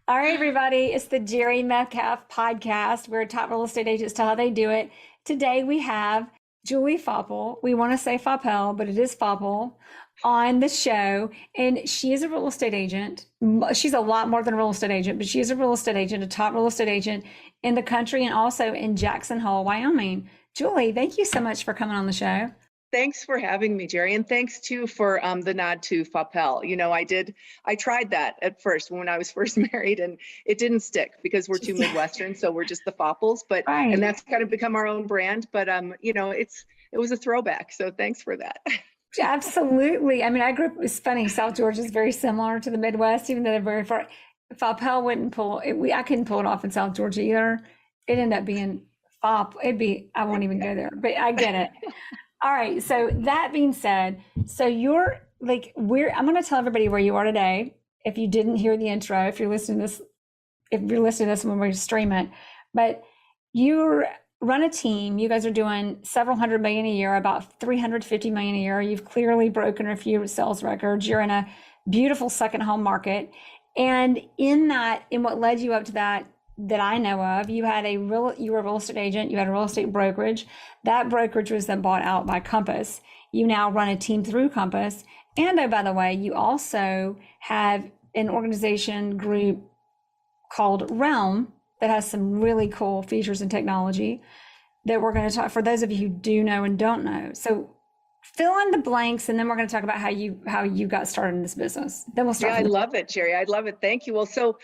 All right, everybody, it's the Jerry Metcalf podcast where top real estate agents tell how they do it. Today we have Julie Faupel. We want to say Faupel, but it is Faupel on the show. And she is a real estate agent. She's a lot more than a real estate agent, but she is a real estate agent, a top real estate agent in the country and also in Jackson Hole, Wyoming. Julie, thank you so much for coming on the show. Thanks for having me, Jerry. And thanks too for the nod to Faupel. I tried that at first when I was first married and it didn't stick because we're too Midwestern. So we're just the Faupels, Right. and that's kind of become our own brand. But, it was a throwback. So thanks for that. Absolutely. I mean, I grew up, it's funny, South Georgia is very similar to the Midwest, even though they're very far. Faupel wouldn't pull it. I couldn't pull it off in South Georgia either. It ended up being Fop. I won't even go there, but I get it. All right. So that being said, so you're like, I'm going to tell everybody where you are today. If you didn't hear the intro, if you're listening to this when we stream it, but you run a team, you guys are doing several hundred million a year, about 350 million a year. You've clearly broken a few sales records. You're in a beautiful second home market. And in what led you up to that I know of, you were a real estate agent, you had a real estate brokerage. That brokerage was then bought out by Compass. You now run a team through Compass. And oh, by the way, you also have an organization group called Realm that has some really cool features and technology that we're going to talk for those of you who do know and don't know. So fill in the blanks, and then we're going to talk about how you got started in this business. Then we'll start. Yeah, I love it, Jerry. I love it. Thank you. Well, so,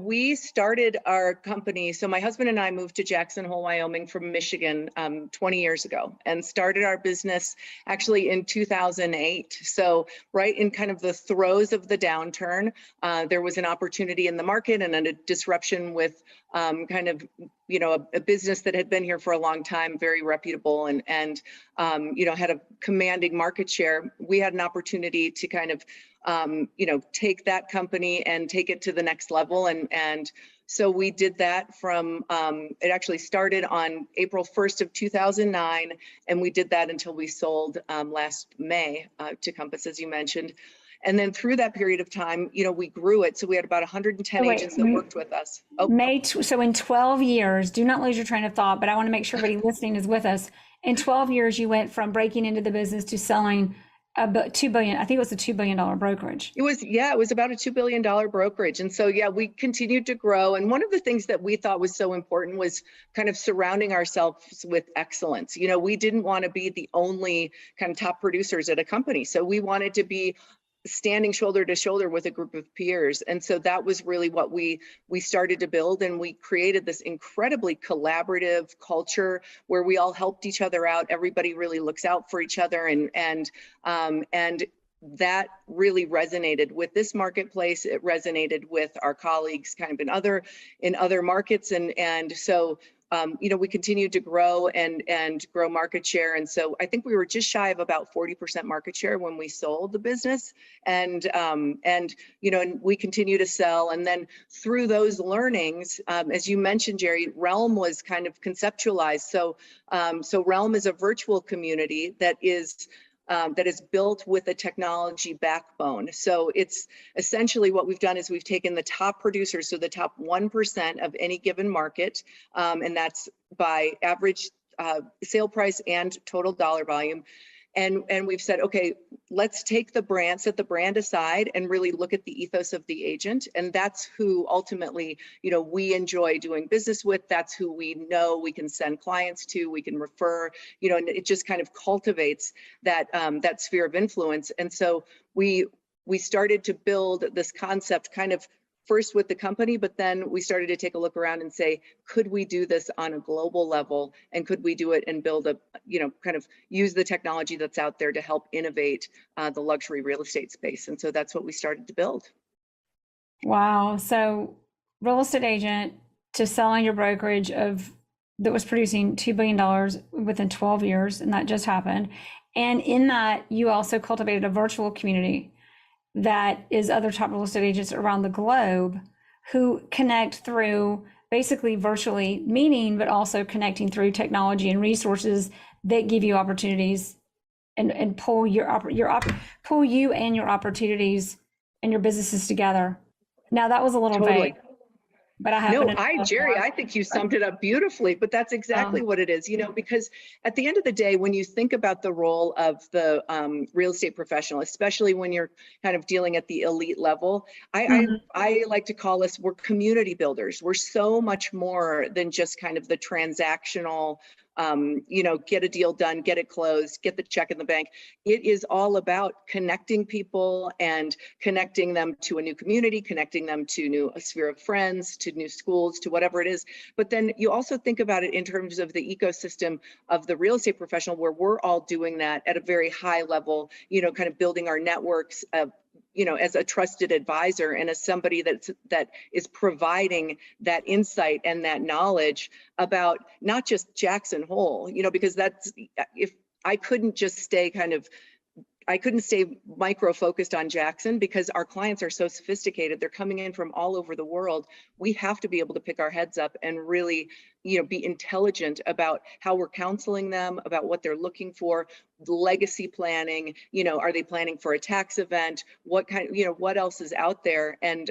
we started our company. So my husband and I moved to Jackson Hole, Wyoming from Michigan 20 years ago and started our business actually in 2008. So right in kind of the throes of the downturn, there was an opportunity in the market and a disruption with a business that had been here for a long time, very reputable and had a commanding market share. We had an opportunity to kind of, take that company and take it to the next level. And so we did that from, it actually started on April 1st of 2009. And we did that until we sold last May to Compass, as you mentioned. And then through that period of time, we grew it. So we had about 110 agents that worked with us. So in 12 years, do not lose your train of thought, but I want to make sure everybody listening is with us. In 12 years, you went from breaking into the business to selling $2 billion. I think it was a $2 billion brokerage. It was about a $2 billion brokerage. And so, we continued to grow. And one of the things that we thought was so important was kind of surrounding ourselves with excellence. We didn't want to be the only kind of top producers at a company. So we wanted to be standing shoulder to shoulder with a group of peers. And so that was really what we started to build. And we created this incredibly collaborative culture where we all helped each other out. Everybody really looks out for each other. And that really resonated with this marketplace. It resonated with our colleagues kind of in other markets. And so we continued to grow and grow market share. And so I think we were just shy of about 40% market share when we sold the business. And we continue to sell. And then through those learnings, as you mentioned, Jerry, Realm was kind of conceptualized. So Realm is a virtual community that is built with a technology backbone. So it's essentially what we've done is we've taken the top producers, so the top 1% of any given market, and that's by average sale price and total dollar volume. And we've said, okay, let's take the brand, set the brand aside and really look at the ethos of the agent. And that's who ultimately, we enjoy doing business with. That's who we know we can send clients to, we can refer, and it just kind of cultivates that sphere of influence. And so we started to build this concept kind of first with the company, but then we started to take a look around and say, could we do this on a global level? And could we do it and build kind of use the technology that's out there to help innovate the luxury real estate space? And so that's what we started to build. Wow. So real estate agent to selling your brokerage that was producing $2 billion within 12 years. And that just happened. And in that, you also cultivated a virtual community that is other top real estate agents around the globe who connect through basically virtually meeting, but also connecting through technology and resources that give you opportunities and pull you and your opportunities and your businesses together. Now that was a little Totally. vague, but I happen No, to know Jerry, more. I think you summed it up beautifully, but that's exactly what it is, because at the end of the day, when you think about the role of the real estate professional, especially when you're kind of dealing at the elite level, I like to call us, we're community builders. We're so much more than just kind of the transactional, get a deal done, get it closed, get the check in the bank. It is all about connecting people and connecting them to a new community, connecting them to a sphere of friends, to new schools, to whatever it is. But then you also think about it in terms of the ecosystem of the real estate professional, where we're all doing that at a very high level, kind of building our networks of, as a trusted advisor and as somebody that is providing that insight and that knowledge about not just Jackson Hole, because that's, if I couldn't just stay I couldn't stay micro focused on Jackson, because our clients are so sophisticated. They're coming in from all over the world. We have to be able to pick our heads up and really, be intelligent about how we're counseling them, about what they're looking for, legacy planning, are they planning for a tax event? What kind, what else is out there? And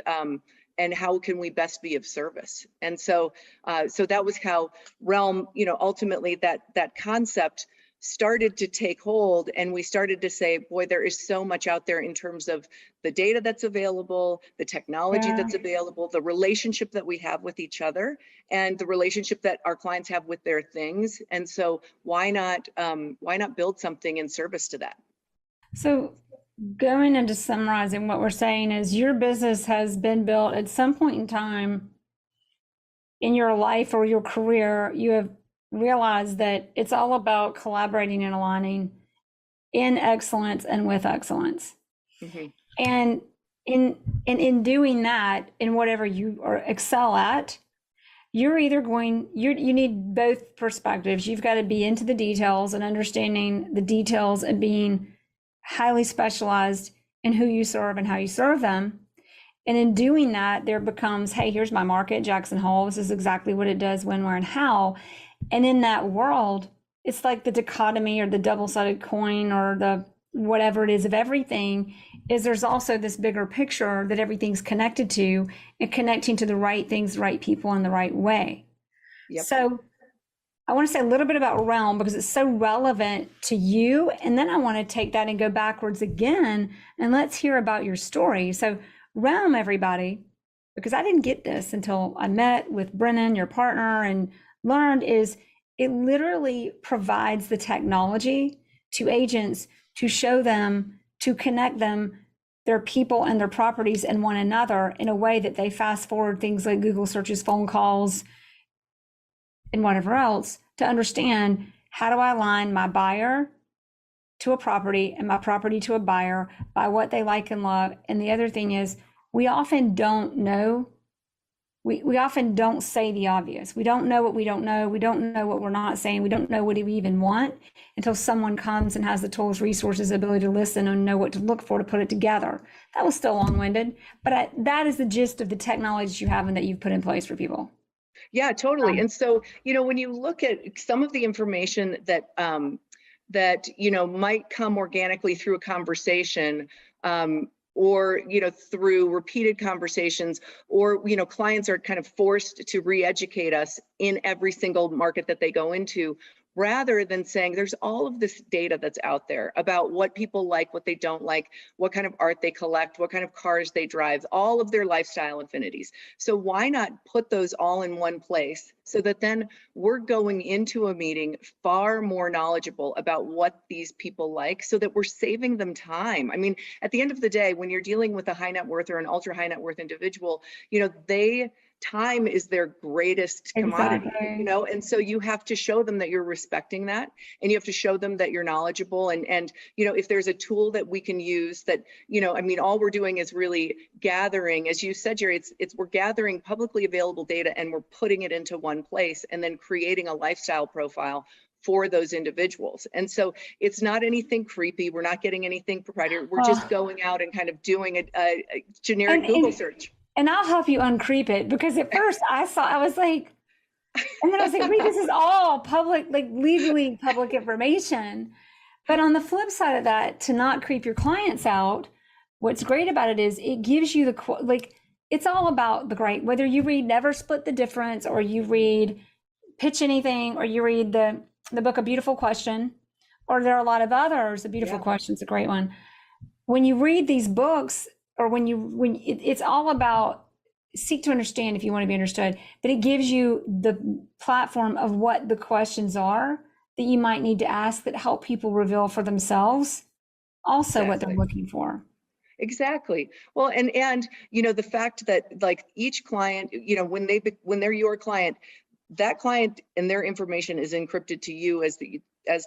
how can we best be of service? And so that was how Realm, ultimately that concept started to take hold, and we started to say, boy, there is so much out there in terms of the data that's available, the technology that's available, the relationship that we have with each other, and the relationship that our clients have with their things. And so why not build something in service to that? So going into summarizing, what we're saying is your business has been built at some point in time in your life or your career. You have realized that it's all about collaborating and aligning in excellence and with excellence. And in doing that, in whatever you excel at, you're either you need both perspectives. You've got to be into the details and understanding the details and being highly specialized in who you serve and how you serve them. And in doing that, there becomes, hey, here's my market, Jackson Hole. This is exactly what it does, when, where, and how. And in that world, it's like the dichotomy or the double-sided coin or the whatever it is of everything, is there's also this bigger picture that everything's connected to, and connecting to the right things, the right people in the right way. So I want to say a little bit about Realm because it's so relevant to you. And then I want to take that and go backwards again, and let's hear about your story. So Realm, everybody, because I didn't get this until I met with Brennan, your partner, and learned, is it literally provides the technology to agents to show them, to connect them, their people and their properties and one another in a way that they fast forward things like Google searches, phone calls, and whatever else, to understand, how do I align my buyer to a property and my property to a buyer by what they like and love. And the other thing is, we often don't know. We often don't say the obvious. We don't know what we don't know. We don't know what we're not saying. We don't know what we even want until someone comes and has the tools, resources, ability to listen and know what to look for to put it together. That was still long-winded, but that is the gist of the technologies you have and that you've put in place for people. Yeah, totally. And so, when you look at some of the information that might come organically through a conversation, or through repeated conversations, or clients are kind of forced to re-educate us in every single market that they go into, rather than saying there's all of this data that's out there about what people like, what they don't like, what kind of art they collect, what kind of cars they drive, all of their lifestyle affinities. So why not put those all in one place, so that then we're going into a meeting far more knowledgeable about what these people like, so that we're saving them time. I mean, at the end of the day, when you're dealing with a high net worth or an ultra high net worth individual, time is their greatest commodity, and so you have to show them that you're respecting that, and you have to show them that you're knowledgeable. And if there's a tool that we can use that, all we're doing is really gathering, as you said, Jerry, we're gathering publicly available data and we're putting it into one place and then creating a lifestyle profile for those individuals. And so it's not anything creepy. We're not getting anything proprietary. We're just going out and kind of doing a generic Google search. And I'll help you uncreep it, because at first I was like, and then I was like, wait, this is all public, like legally public information. But on the flip side of that, to not creep your clients out, what's great about it is it gives you it's all about the great, whether you read Never Split the Difference, or you read Pitch Anything, or you read the book A Beautiful Question, or there are a lot of others. A Beautiful Question's a great one. When you read these books, or it's all about seek to understand if you want to be understood, but it gives you the platform of what the questions are that you might need to ask that help people reveal for themselves also what they're looking for. Exactly. Well, and you know, the fact that like each client, you know, when they're your client, that client and their information is encrypted to you as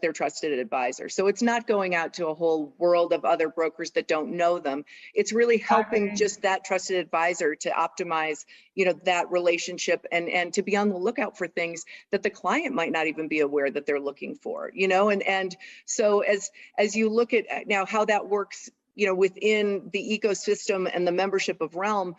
their trusted advisor. So it's not going out to a whole world of other brokers that don't know them. It's really helping just that trusted advisor to optimize, you know, that relationship and to be on the lookout for things that the client might not even be aware that they're looking for, you know, and so as you look at now how that works, you know, within the ecosystem and the membership of Realm,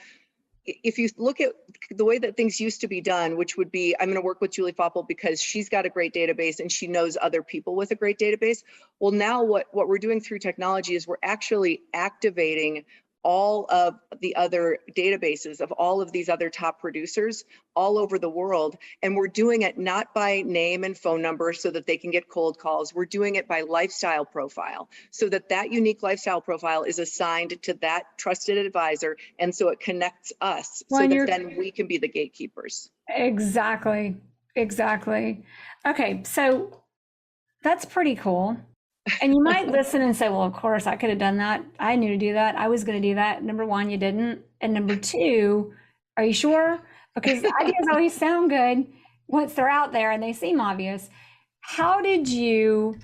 if you look at the way that things used to be done, which would be, I'm going to work with Julie Faupel because she's got a great database and she knows other people with a great database. Well, now what we're doing through technology is we're actually activating all of the other databases of all of these other top producers all over the world. And we're doing it not by name and phone number so that they can get cold calls. We're doing it by lifestyle profile so that that unique lifestyle profile is assigned to that trusted advisor. And so it connects us so that then we can be the gatekeepers. Exactly. Exactly. Okay. So that's pretty cool. And you might listen and say, well, of course, I could have done that. I knew to do that. I was going to do that. Number one, you didn't. And number two, are you sure? Because the ideas always sound good once they're out there and they seem obvious. How did you,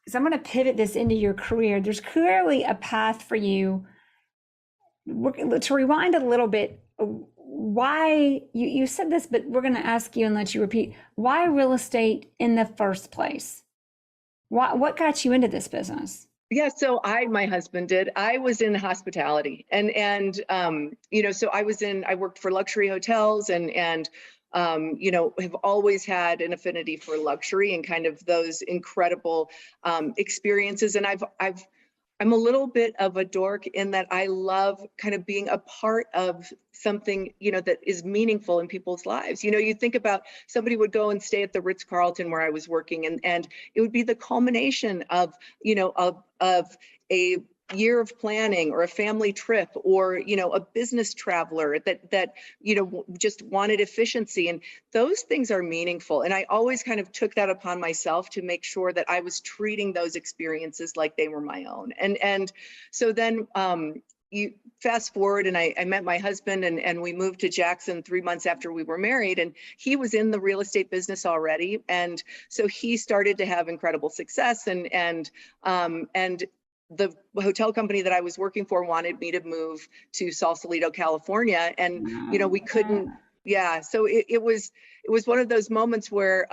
so I'm going to pivot this into your career. There's clearly a path for you. To rewind a little bit, why, you said this, but we're going to ask you and let you repeat, why real estate in the first place? What got you into this business? Yeah, so my husband did. I was in hospitality, and you know, so I worked for luxury hotels, and you know, have always had an affinity for luxury and kind of those incredible experiences. And I'm a little bit of a dork in that I love kind of being a part of something, you know, that is meaningful in people's lives. You know, you think about somebody would go and stay at the Ritz-Carlton where I was working, and it would be the culmination of, you know, of a year of planning or a family trip or, you know, a business traveler that, you know, just wanted efficiency. And those things are meaningful. And I always kind of took that upon myself to make sure that I was treating those experiences like they were my own. And so then you fast forward and I met my husband and we moved to Jackson 3 months after we were married, and he was in the real estate business already. And so he started to have incredible success and the hotel company that I was working for wanted me to move to Sausalito, California. And, you know, we couldn't, so it was one of those moments where,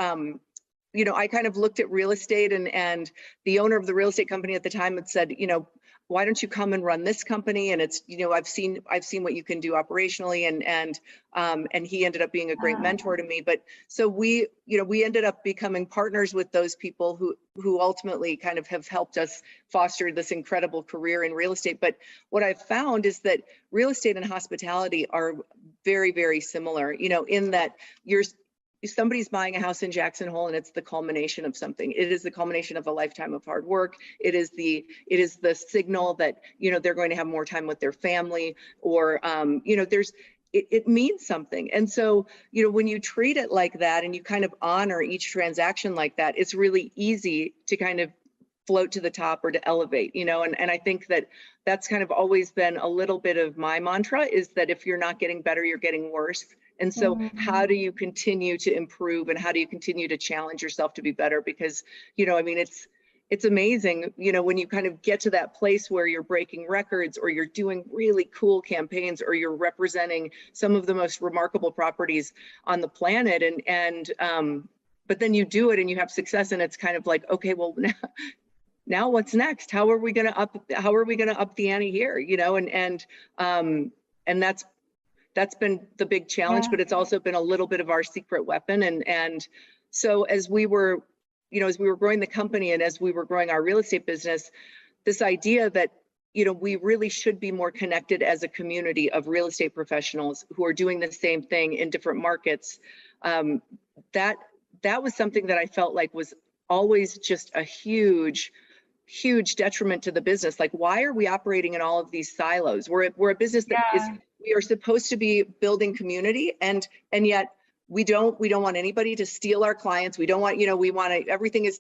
you know, I kind of looked at real estate and the owner of the real estate company at the time had said, you know, why don't you come and run this company? And it's, you know, I've seen what you can do operationally, and he ended up being a great mentor to me. But so we ended up becoming partners with those people who ultimately kind of have helped us foster this incredible career in real estate. But what I've found is that real estate and hospitality are very, very similar, you know, in that somebody's buying a house in Jackson Hole and it's the culmination of something. It is the culmination of a lifetime of hard work. It is the signal that, you know, they're going to have more time with their family, or, you know, it means something. And so, you know, when you treat it like that and you kind of honor each transaction like that, it's really easy to kind of float to the top or to elevate, you know, and I think that that's kind of always been a little bit of my mantra, is that if you're not getting better, you're getting worse. And so how do you continue to improve, and how do you continue to challenge yourself to be better? Because, you know, I mean, it's amazing, you know, when you kind of get to that place where you're breaking records, or you're doing really cool campaigns, or you're representing some of the most remarkable properties on the planet, and but then you do it and you have success, and it's kind of like, okay, well, now what's next? How are we going to up the ante here? You know, and that's been the big challenge, but it's also been a little bit of our secret weapon. And so as we were growing the company and as we were growing our real estate business, this idea that we really should be more connected as a community of real estate professionals who are doing the same thing in different markets. That was something that I felt like was always just a huge detriment to the business. Like, why are we operating in all of these silos? We're a business that we are supposed to be building community, and yet we don't want anybody to steal our clients. We don't want, we want to, everything is,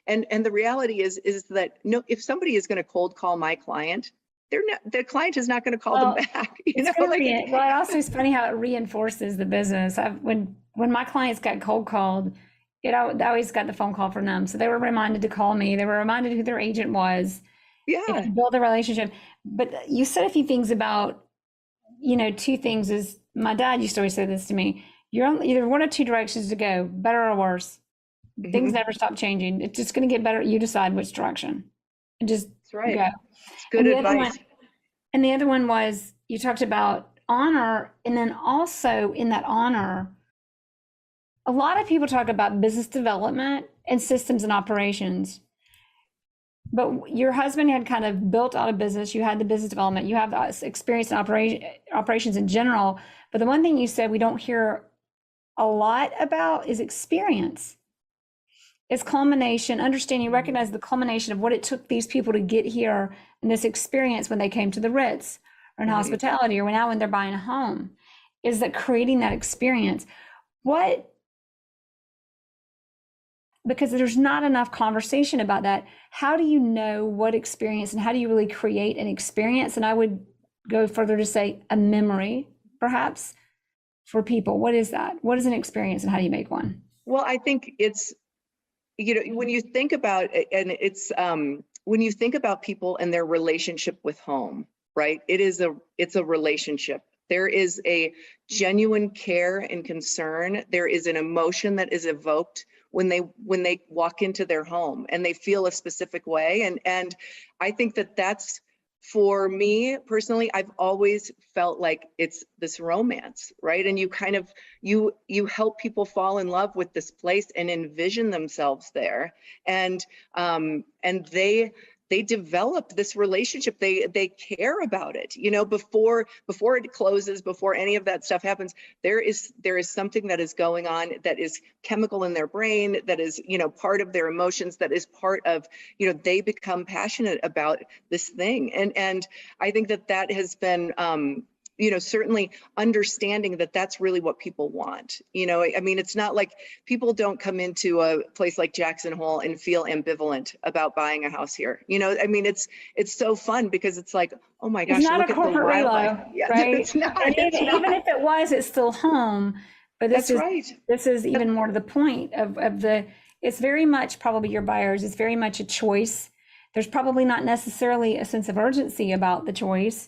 and the reality is that no, if somebody is going to cold call my client, the client is not going to call them back. It also is funny how it reinforces the business. When my clients got cold called, I always got the phone call from them. So they were reminded to call me. They were reminded who their agent was. Yeah. To build a relationship. But you said a few things about, two things is, my dad used to always say this to me: you're on either one of two directions to go, better or worse. Mm-hmm. Things never stop changing. It's just going to get better. You decide which direction and just go. It's good advice. And the other one was, you talked about honor. And then also in that honor, a lot of people talk about business development and systems and operations. But your husband had kind of built out a business. You had the business development. You have the experience in operations in general. But the one thing you said we don't hear a lot about is experience. It's culmination, understanding, recognize the culmination of what it took these people to get here and this experience when they came to the Ritz or in hospitality, or now when they're buying a home, is that creating that experience. Because there's not enough conversation about that. How do you know what experience, and how do you really create an experience? And I would go further to say a memory, perhaps, for people. What is that? What is an experience, and how do you make one? Well, I think it's, when you think about it, and it's when you think about people and their relationship with home, right? It's a relationship. There is a genuine care and concern. There is an emotion that is evoked when they walk into their home and they feel a specific way. And I think that's, for me personally, I've always felt like it's this romance, right? And you kind of, you help people fall in love with this place and envision themselves there. And they develop this relationship. They care about it, before it closes, before any of that stuff happens. There is something that is going on that is chemical in their brain, that is, part of their emotions, that is part of, they become passionate about this thing. And I think that has been, certainly understanding that that's really what people want. I mean, it's not like people don't come into a place like Jackson Hole and feel ambivalent about buying a house here. I mean, it's so fun because it's like, oh my gosh, it's not look a at the wildlife. Yeah, right? It's not, even if it was, it's still home. But this is even more to the point of it's very much probably your buyers. It's very much a choice. There's probably not necessarily a sense of urgency about the choice.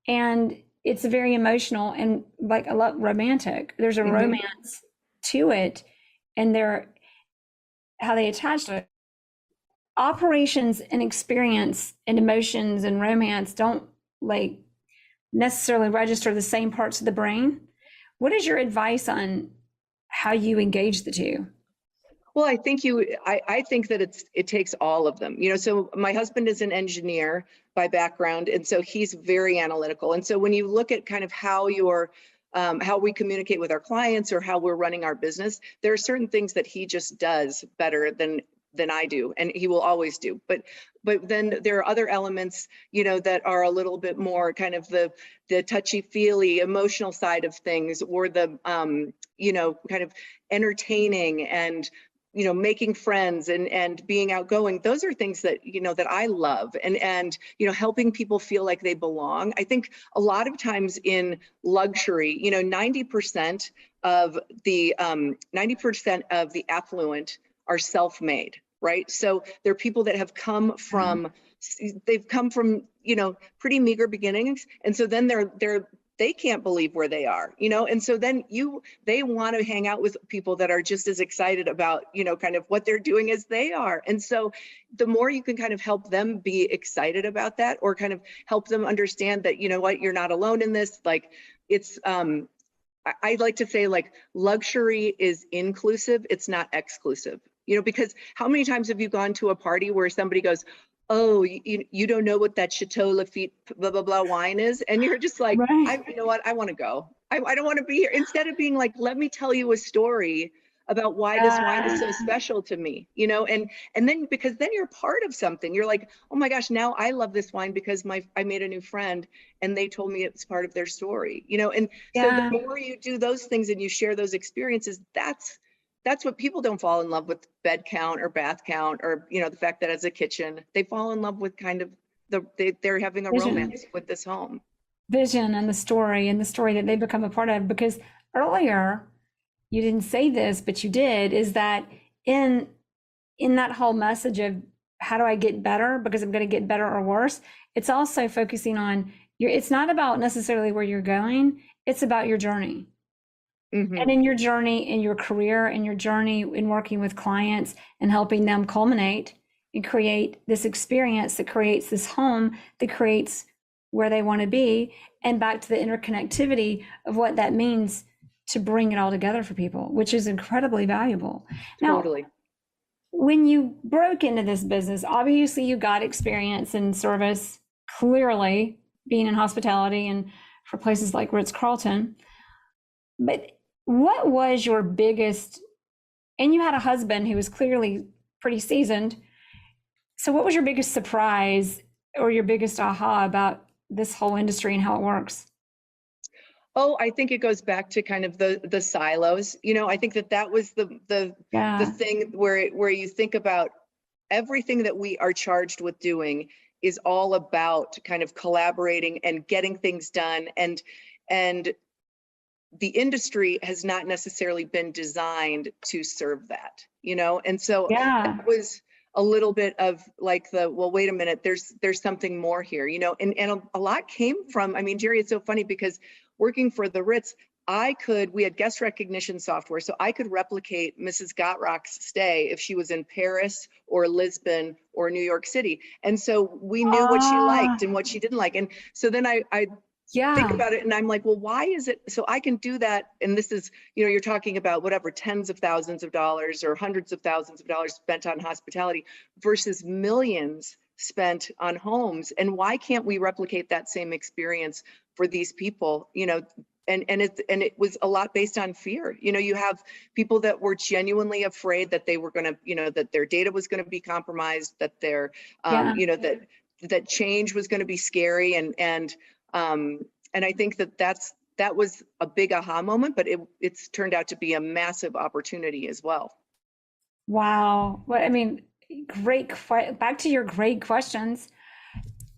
And it's very emotional and like a lot romantic. There's a romance to it, and how they attach to it. Operations and experience and emotions and romance don't like necessarily register the same parts of the brain. What is your advice on how you engage the two? Well, I think I think that it takes all of them. So my husband is an engineer by background, and so he's very analytical. And so when you look at kind of how we communicate with our clients or how we're running our business, there are certain things that he just does better than I do, and he will always do. But then there are other elements, that are a little bit more kind of the touchy-feely emotional side of things, or the kind of entertaining and making friends and being outgoing. Those are things that, that I love, and helping people feel like they belong. I think a lot of times in luxury, 90% of the affluent are self-made, right? So they're people that have come from, pretty meager beginnings. And so then they can't believe where they are, and so then they want to hang out with people that are just as excited about, kind of what they're doing as they are. And so the more you can kind of help them be excited about that, or kind of help them understand that, you're not alone in this. Like, it's, I like to say, like, luxury is inclusive, it's not exclusive, because how many times have you gone to a party where somebody goes, oh, you don't know what that Chateau Lafite blah, blah, blah wine is. And you're just like, Right. you know what? I want to go. I don't want to be here. Instead of being like, let me tell you a story about why this wine is so special to me, you know, and then because then you're part of something. You're like, oh my gosh, now I love this wine because I made a new friend and they told me it was part of their story, you know. And so the Yeah. more you do those things and you share those experiences, that's what people don't fall in love with, bed count or bath count, or, you know, the fact that it's a kitchen. They fall in love with kind of they're having a Vision. romance with this home. Vision and the story that they become a part of. Because earlier you didn't say this, but you did, is that in that whole message of how do I get better because I'm going to get better or worse, it's also focusing on it's not about necessarily where you're going, it's about your journey. Mm-hmm. And in your journey, in your career, in your journey in working with clients and helping them culminate and create this experience that creates this home, that creates where they want to be, and back to the interconnectivity of what that means to bring it all together for people, which is incredibly valuable. Now, Totally. when you broke into this business, obviously you got experience in service, clearly being in hospitality and for places like Ritz-Carlton. But what was your biggest, and you had a husband who was clearly pretty seasoned. So what was your biggest surprise or your biggest aha about this whole industry and how it works? Oh, I think it goes back to kind of the silos. You know, I think that was the thing where you think about everything that we are charged with doing is all about kind of collaborating and getting things done, and the industry has not necessarily been designed to serve that, you know? And so that was a little bit of like well, wait a minute, there's something more here, you know? And a lot came from, I mean, Jerry, it's so funny because working for the Ritz, we had guest recognition software, so I could replicate Mrs. Gottrock's stay if she was in Paris or Lisbon or New York City. And so we knew what she liked and what she didn't like. And so then I think about it and I'm like, well, why is it so I can do that? And this is, you know, you're talking about whatever, tens of thousands of dollars or hundreds of thousands of dollars spent on hospitality versus millions spent on homes. And why can't we replicate that same experience for these people? You know, and it was a lot based on fear. You know, you have people that were genuinely afraid that they were going to, you know, that their data was going to be compromised, that their, you know, that change was going to be scary, and I think that was a big aha moment, but it's turned out to be a massive opportunity as well. Wow. Well, I mean, back to your great questions.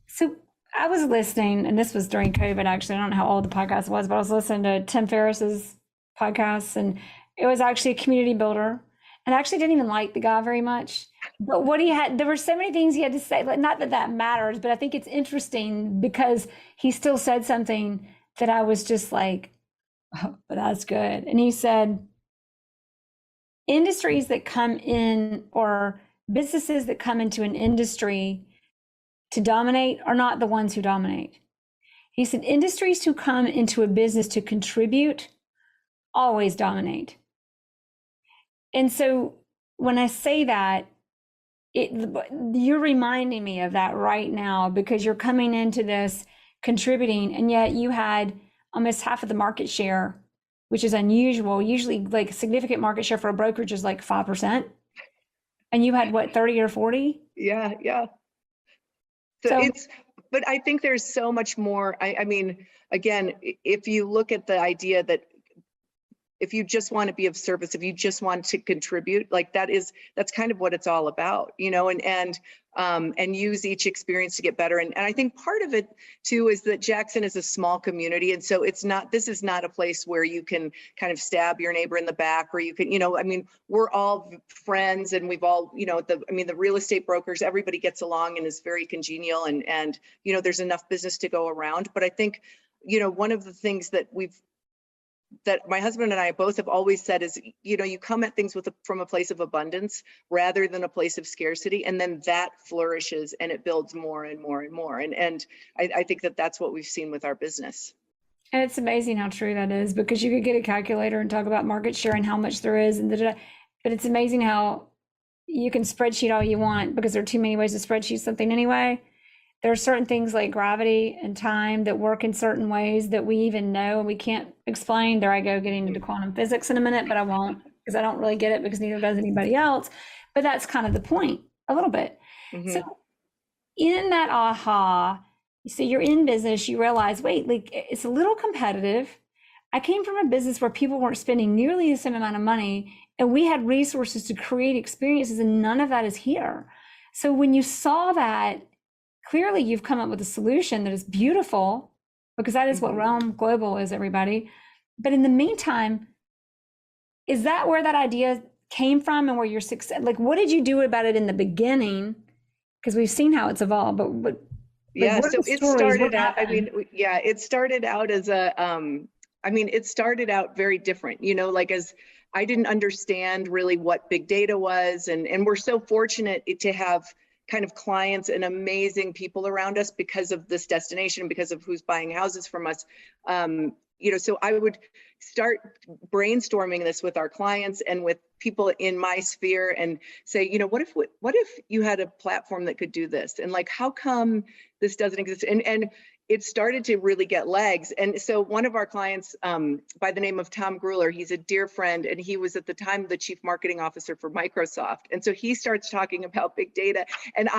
So I was listening, and this was during COVID, actually. I don't know how old the podcast was, but I was listening to Tim Ferriss's podcast, and it was actually a community builder. And I actually didn't even like the guy very much. But what he had, there were so many things he had to say, like, not that that matters, but I think it's interesting because he still said something that I was just like, oh, but that's good. And he said, industries that come in, or businesses that come into an industry to dominate, are not the ones who dominate. He said, industries who come into a business to contribute always dominate. And so when I say that, you're reminding me of that right now, because you're coming into this contributing, and yet you had almost half of the market share, which is unusual. Usually, like, significant market share for a brokerage is like 5%. And you had what, 30 or 40? Yeah. So but I think there's so much more. I mean, again, if you look at the idea that if you just want to be of service, if you just want to contribute, like that's kind of what it's all about, you know, and use each experience to get better. And I think part of it too is that Jackson is a small community. And so this is not a place where you can kind of stab your neighbor in the back, or you can, you know, I mean, we're all friends, and we've all, you know, the real estate brokers, everybody gets along and is very congenial, and, you know, there's enough business to go around. But I think, you know, one of the things that my husband and I both have always said is, you know, you come at things from a place of abundance rather than a place of scarcity, and then that flourishes and it builds more and more and more. And I think that's what we've seen with our business. And it's amazing how true that is, because you could get a calculator and talk about market share and how much there is, but it's amazing how you can spreadsheet all you want because there are too many ways to spreadsheet something anyway. There are certain things like gravity and time that work in certain ways that we even know and we can't explain. There I go getting into quantum physics in a minute, but I won't because I don't really get it because neither does anybody else. But that's kind of the point a little bit. So in that aha, so you're in business, you realize, wait, like it's a little competitive. I came from a business where people weren't spending nearly the same amount of money and we had resources to create experiences and none of that is here. So when you saw that, clearly you've come up with a solution that is beautiful because that is what Realm Global is, everybody. But in the meantime, is that where that idea came from and where your success, like what did you do about it in the beginning? Because we've seen how it's evolved, but what, yeah, so it started out, I mean, yeah, it started out as a, I mean, it started out very different, you know, like as I didn't understand really what big data was. And we're so fortunate to have kind of clients and amazing people around us because of this destination, because of who's buying houses from us. You know, so I would start brainstorming this with our clients and with people in my sphere and say, you know, what if you had a platform that could do this? And like, how come this doesn't exist? And it started to really get legs. And so one of our clients by the name of Tom Grueller, he's a dear friend, and he was at the time the chief marketing officer for Microsoft. And so he starts talking about big data. And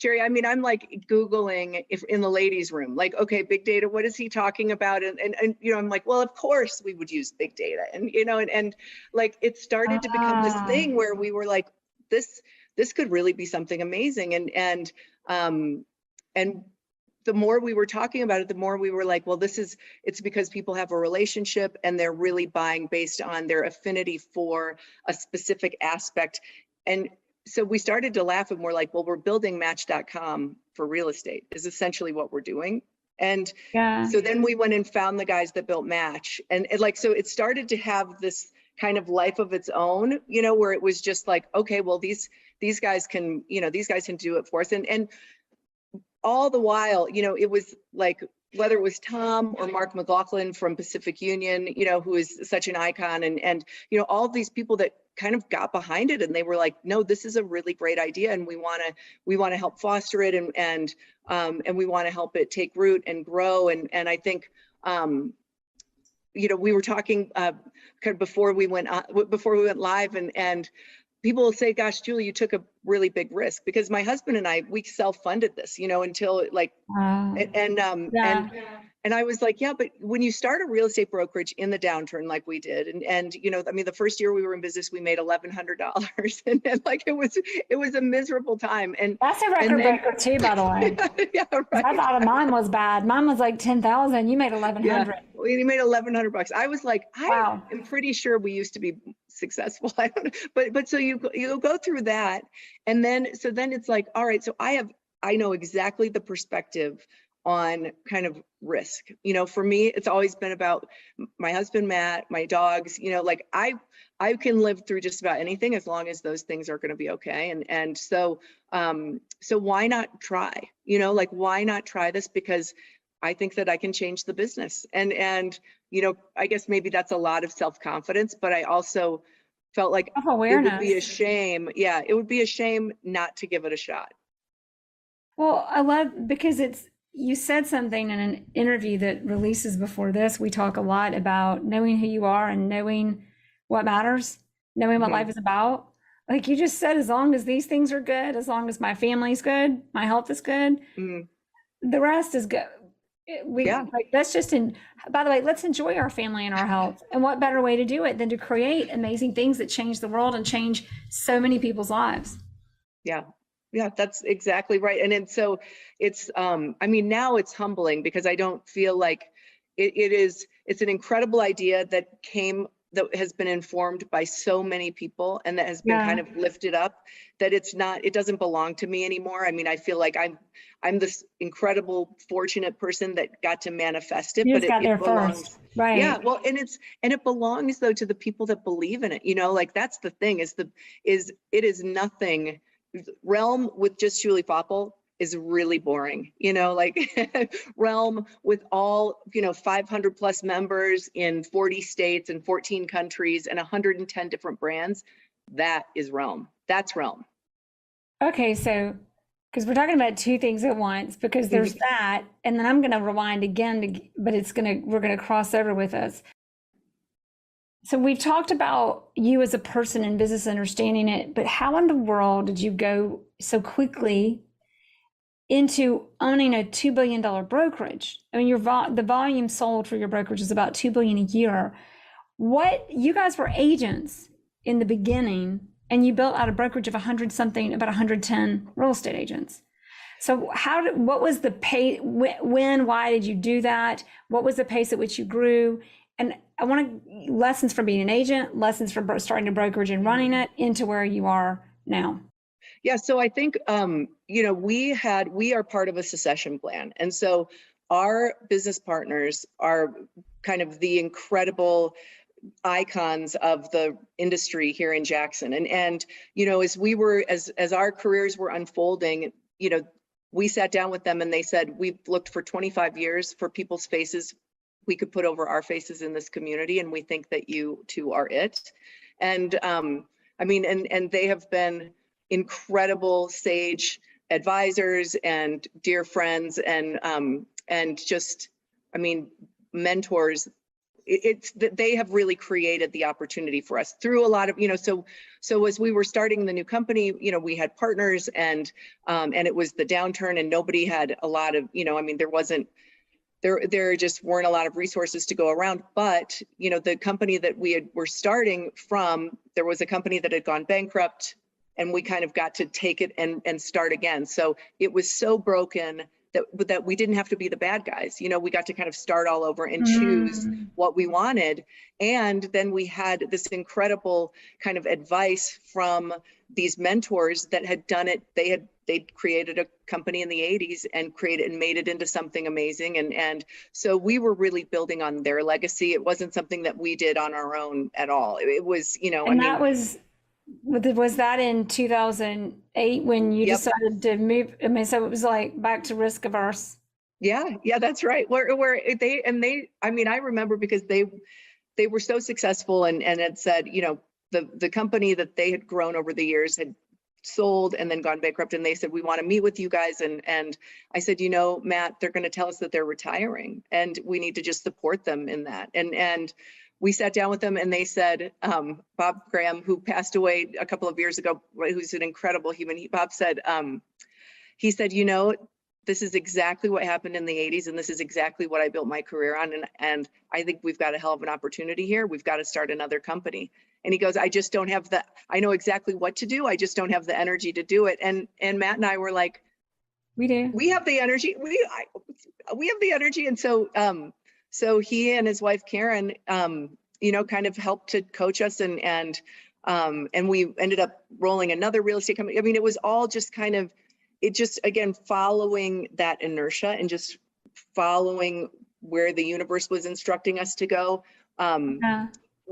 Jerry, I mean, I'm like Googling if in the ladies' room, like, okay, big data, what is he talking about? And you know, I'm like, well, of course we would use big data. And, you know, and like, it started to become this thing where we were like, this could really be something amazing. And the more we were talking about it, the more we were like, well, it's because people have a relationship and they're really buying based on their affinity for a specific aspect. And so we started to laugh and we're like, well, we're building Match.com for real estate is essentially what we're doing. And so then we went and found the guys that built Match. And so it started to have this kind of life of its own, you know, where it was just like, okay, well, these guys can, you know, these guys can do it for us. And all the while, you know, it was like, whether it was Tom or Mark McLaughlin from Pacific Union, you know, who is such an icon, and you know, all of these people that kind of got behind it, and they were like, no, this is a really great idea, and we want to help foster it, and we want to help it take root and grow, and I think, you know, we were talking kind of before we went live, and people will say, gosh, Julie, you took a really big risk, because my husband and I, we self-funded this, you know, until like, and I was like, yeah, but when you start a real estate brokerage in the downturn, like we did, and you know, I mean, the first year we were in business, we made $1,100, and like, it was a miserable time. And that's a record breaker too, by the way. Yeah, right. I thought mine was bad. Mine was like 10,000. You made 1,100. Yeah, we made $1,100. I was like, wow. I'm pretty sure we used to be successful. I don't know. But so you go through that, and then it's like, all right, so I know exactly the perspective on kind of risk. You know, for me, it's always been about my husband, Matt, my dogs, you know, like I can live through just about anything as long as those things are going to be okay. And so why not try, you know, like, why not try this? Because I think that I can change the business. And, you know, I guess maybe that's a lot of self-confidence, but I also felt like it would be a shame. Yeah, it would be a shame not to give it a shot. Well, I love, because you said something in an interview that releases before this. We talk a lot about knowing who you are and knowing what matters, knowing what life is about. Like you just said, as long as these things are good, as long as my family's good, my health is good, the rest is good. Let's just, by the way, let's enjoy our family and our health. And what better way to do it than to create amazing things that change the world and change so many people's lives? Yeah, that's exactly right. And so it's, I mean, now it's humbling because I don't feel like it's an incredible idea that has been informed by so many people, and that has been kind of lifted up, that it doesn't belong to me anymore. I mean, I feel like I'm this incredible, fortunate person that got to manifest it, but it belongs. First. Right. Yeah. Well, and it belongs though to the people that believe in it, you know, like that's the thing it is nothing. Realm with just Julie Faupel is really boring, you know, like Realm with all, you know, 500 plus members in 40 states and 14 countries and 110 different brands. that is realm. That's realm. Okay, so because we're talking about two things at once, because there's that, and then I'm going to rewind again, but we're going to cross over with us. So we've talked about you as a person in business, understanding it, but how in the world did you go so quickly into owning a $2 billion brokerage? I mean, the volume sold for your brokerage is about $2 billion a year. You guys were agents in the beginning, and you built out a brokerage of 110 real estate agents. So what was the pace, why did you do that? What was the pace at which you grew? And I want lessons from being an agent, lessons from starting a brokerage and running it into where you are now. Yeah, so I think, we are part of a succession plan. And so our business partners are kind of the incredible icons of the industry here in Jackson. And as our careers were unfolding, we sat down with them and they said, we've looked for 25 years for people's faces we could put over our faces in this community, and we think that you two are it. And and they have been incredible sage advisors and dear friends and just mentors. It's that they have really created the opportunity for us through a lot of, so as we were starting the new company, we had partners and it was the downturn and nobody had a lot of, there just weren't a lot of resources to go around. But, the company that were starting from, there was a company that had gone bankrupt and we kind of got to take it and start again. So it was so broken that we didn't have to be the bad guys. We got to kind of start all over and choose what we wanted. And then we had this incredible kind of advice from these mentors that had done it. They'd created a company in the 80s and made it into something amazing. And so we were really building on their legacy. It wasn't something that we did on our own at all. It was, was that in 2008 when you decided to move? So it was like back to risk averse. Yeah, that's right. I remember because they were so successful and had said, the company that they had grown over the years had sold and then gone bankrupt, and they said, we want to meet with you guys. And I said, Matt, they're going to tell us that they're retiring and we need to just support them in that. And we sat down with them and they said, Bob Graham, who passed away a couple of years ago, who's an incredible human, Bob said, he said, this is exactly what happened in the 80s. And this is exactly what I built my career on. And I think we've got a hell of an opportunity here. We've got to start another company. And he goes, I just don't have I know exactly what to do. I just don't have the energy to do it. And Matt and I were like, we do. We have the energy. We have the energy. And so he and his wife, Karen, kind of helped to coach us and we ended up rolling another real estate company. It was all just kind of, again, following that inertia and just following where the universe was instructing us to go.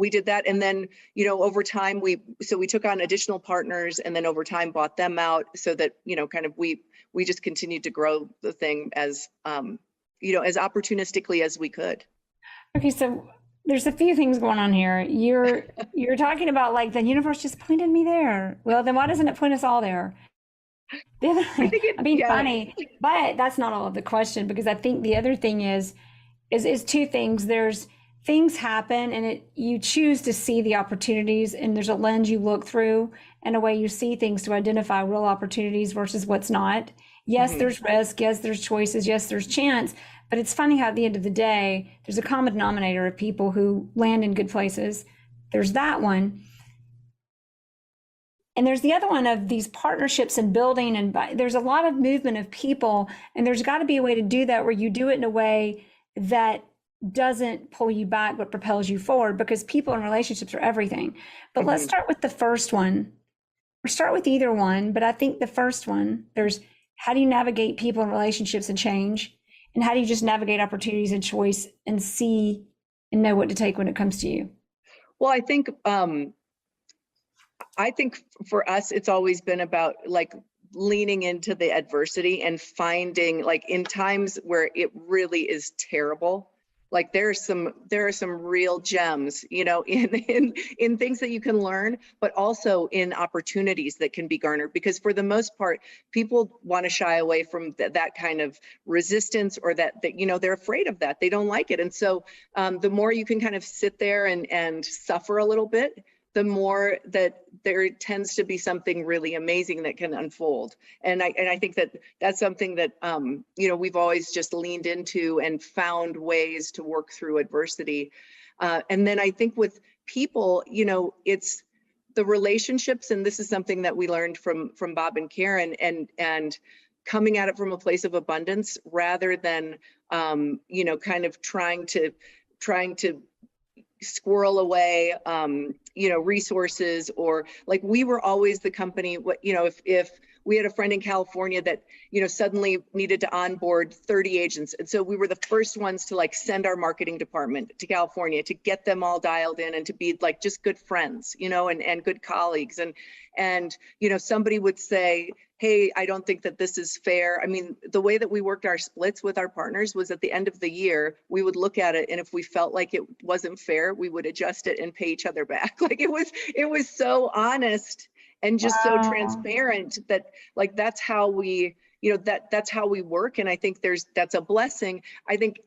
We did that. And then, over time, we took on additional partners and then over time bought them out so that, we just continued to grow the thing as opportunistically as we could. Okay. So there's a few things going on here. You're talking about like the universe just pointed me there. Well, then why doesn't it point us all there? I'm being funny, but that's not all of the question, because I think the other thing is two things. There's things happen and you choose to see the opportunities, and there's a lens you look through and a way you see things to identify real opportunities versus what's not. Yes, there's risk. Yes, there's choices. Yes, there's chance. But it's funny how at the end of the day, there's a common denominator of people who land in good places. There's that one. And there's the other one of these partnerships and building, and there's a lot of movement of people, and there's got to be a way to do that where you do it in a way that doesn't pull you back but propels you forward, because people and relationships are everything. But let's start with the first one, or start with either one. But I think the first one, there's how do you navigate people and relationships and change, and how do you just navigate opportunities and choice and see and know what to take when it comes to you? Well, I think for us, it's always been about like leaning into the adversity and finding, like, in times where it really is terrible, Like there are some real gems, you know, in things that you can learn, but also in opportunities that can be garnered. Because for the most part, people want to shy away from that kind of resistance, or that you know, they're afraid of that. They don't like it. And so the more you can kind of sit there and suffer a little bit, the more that there tends to be something really amazing that can unfold. And I think that that's something that, you know, we've always just leaned into and found ways to work through adversity. And then I think with people, you know, it's the relationships, and this is something that we learned from Bob and Karen, and coming at it from a place of abundance rather than, you know, kind of trying to squirrel away, you know, resources, or like we were always the company, what, you know, if we had a friend in California that, you know, suddenly needed to onboard 30 agents. And so we were the first ones to like send our marketing department to California to get them all dialed in and to be like just good friends, you know, and good colleagues. And, you know, somebody would say, hey, I don't think that this is fair. I mean, the way that we worked our splits with our partners was at the end of the year, we would look at it, and if we felt like it wasn't fair, we would adjust it and pay each other back. Like it was so honest and just so transparent that like, that's how we, you know, that's how we work. And I think that's a blessing. I think,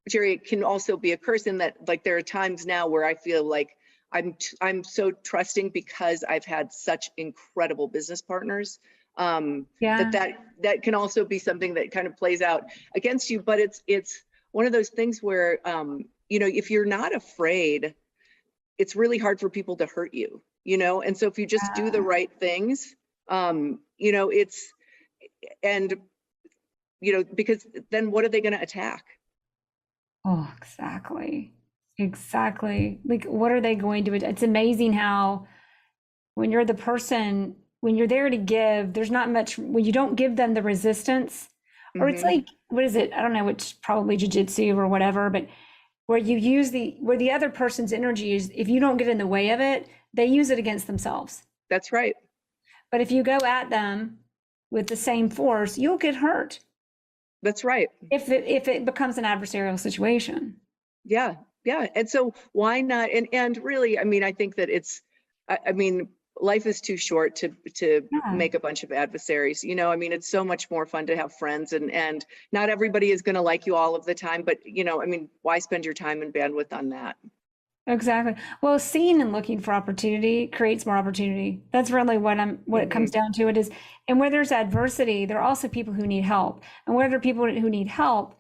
Jerry, it can also be a curse in that like there are times now where I feel like I'm so trusting because I've had such incredible business partners. That can also be something that kind of plays out against you. But it's one of those things where, you know, if you're not afraid, it's really hard for people to hurt you, you know? And so if you just do the right things, you know, and, you know, because then what are they going to attack? Oh, exactly. Exactly. Like, what are they going to, it's amazing how when you're the person, when you're there to give, there's not much, when you don't give them the resistance, or it's like, what is it? I don't know, it's probably jujitsu or whatever, but where you use where the other person's energy is, if you don't get in the way of it, they use it against themselves. That's right. But if you go at them with the same force, you'll get hurt. That's right. If it becomes an adversarial situation. Yeah. Yeah. And so why not? And really, I mean, I think that I mean, life is too short to make a bunch of adversaries. You know, I mean, it's so much more fun to have friends, and not everybody is going to like you all of the time, but you know, I mean, why spend your time and bandwidth on that? Exactly. Well, seeing and looking for opportunity creates more opportunity. That's really what it comes down to. It is, and where there's adversity, there are also people who need help. And where there are people who need help,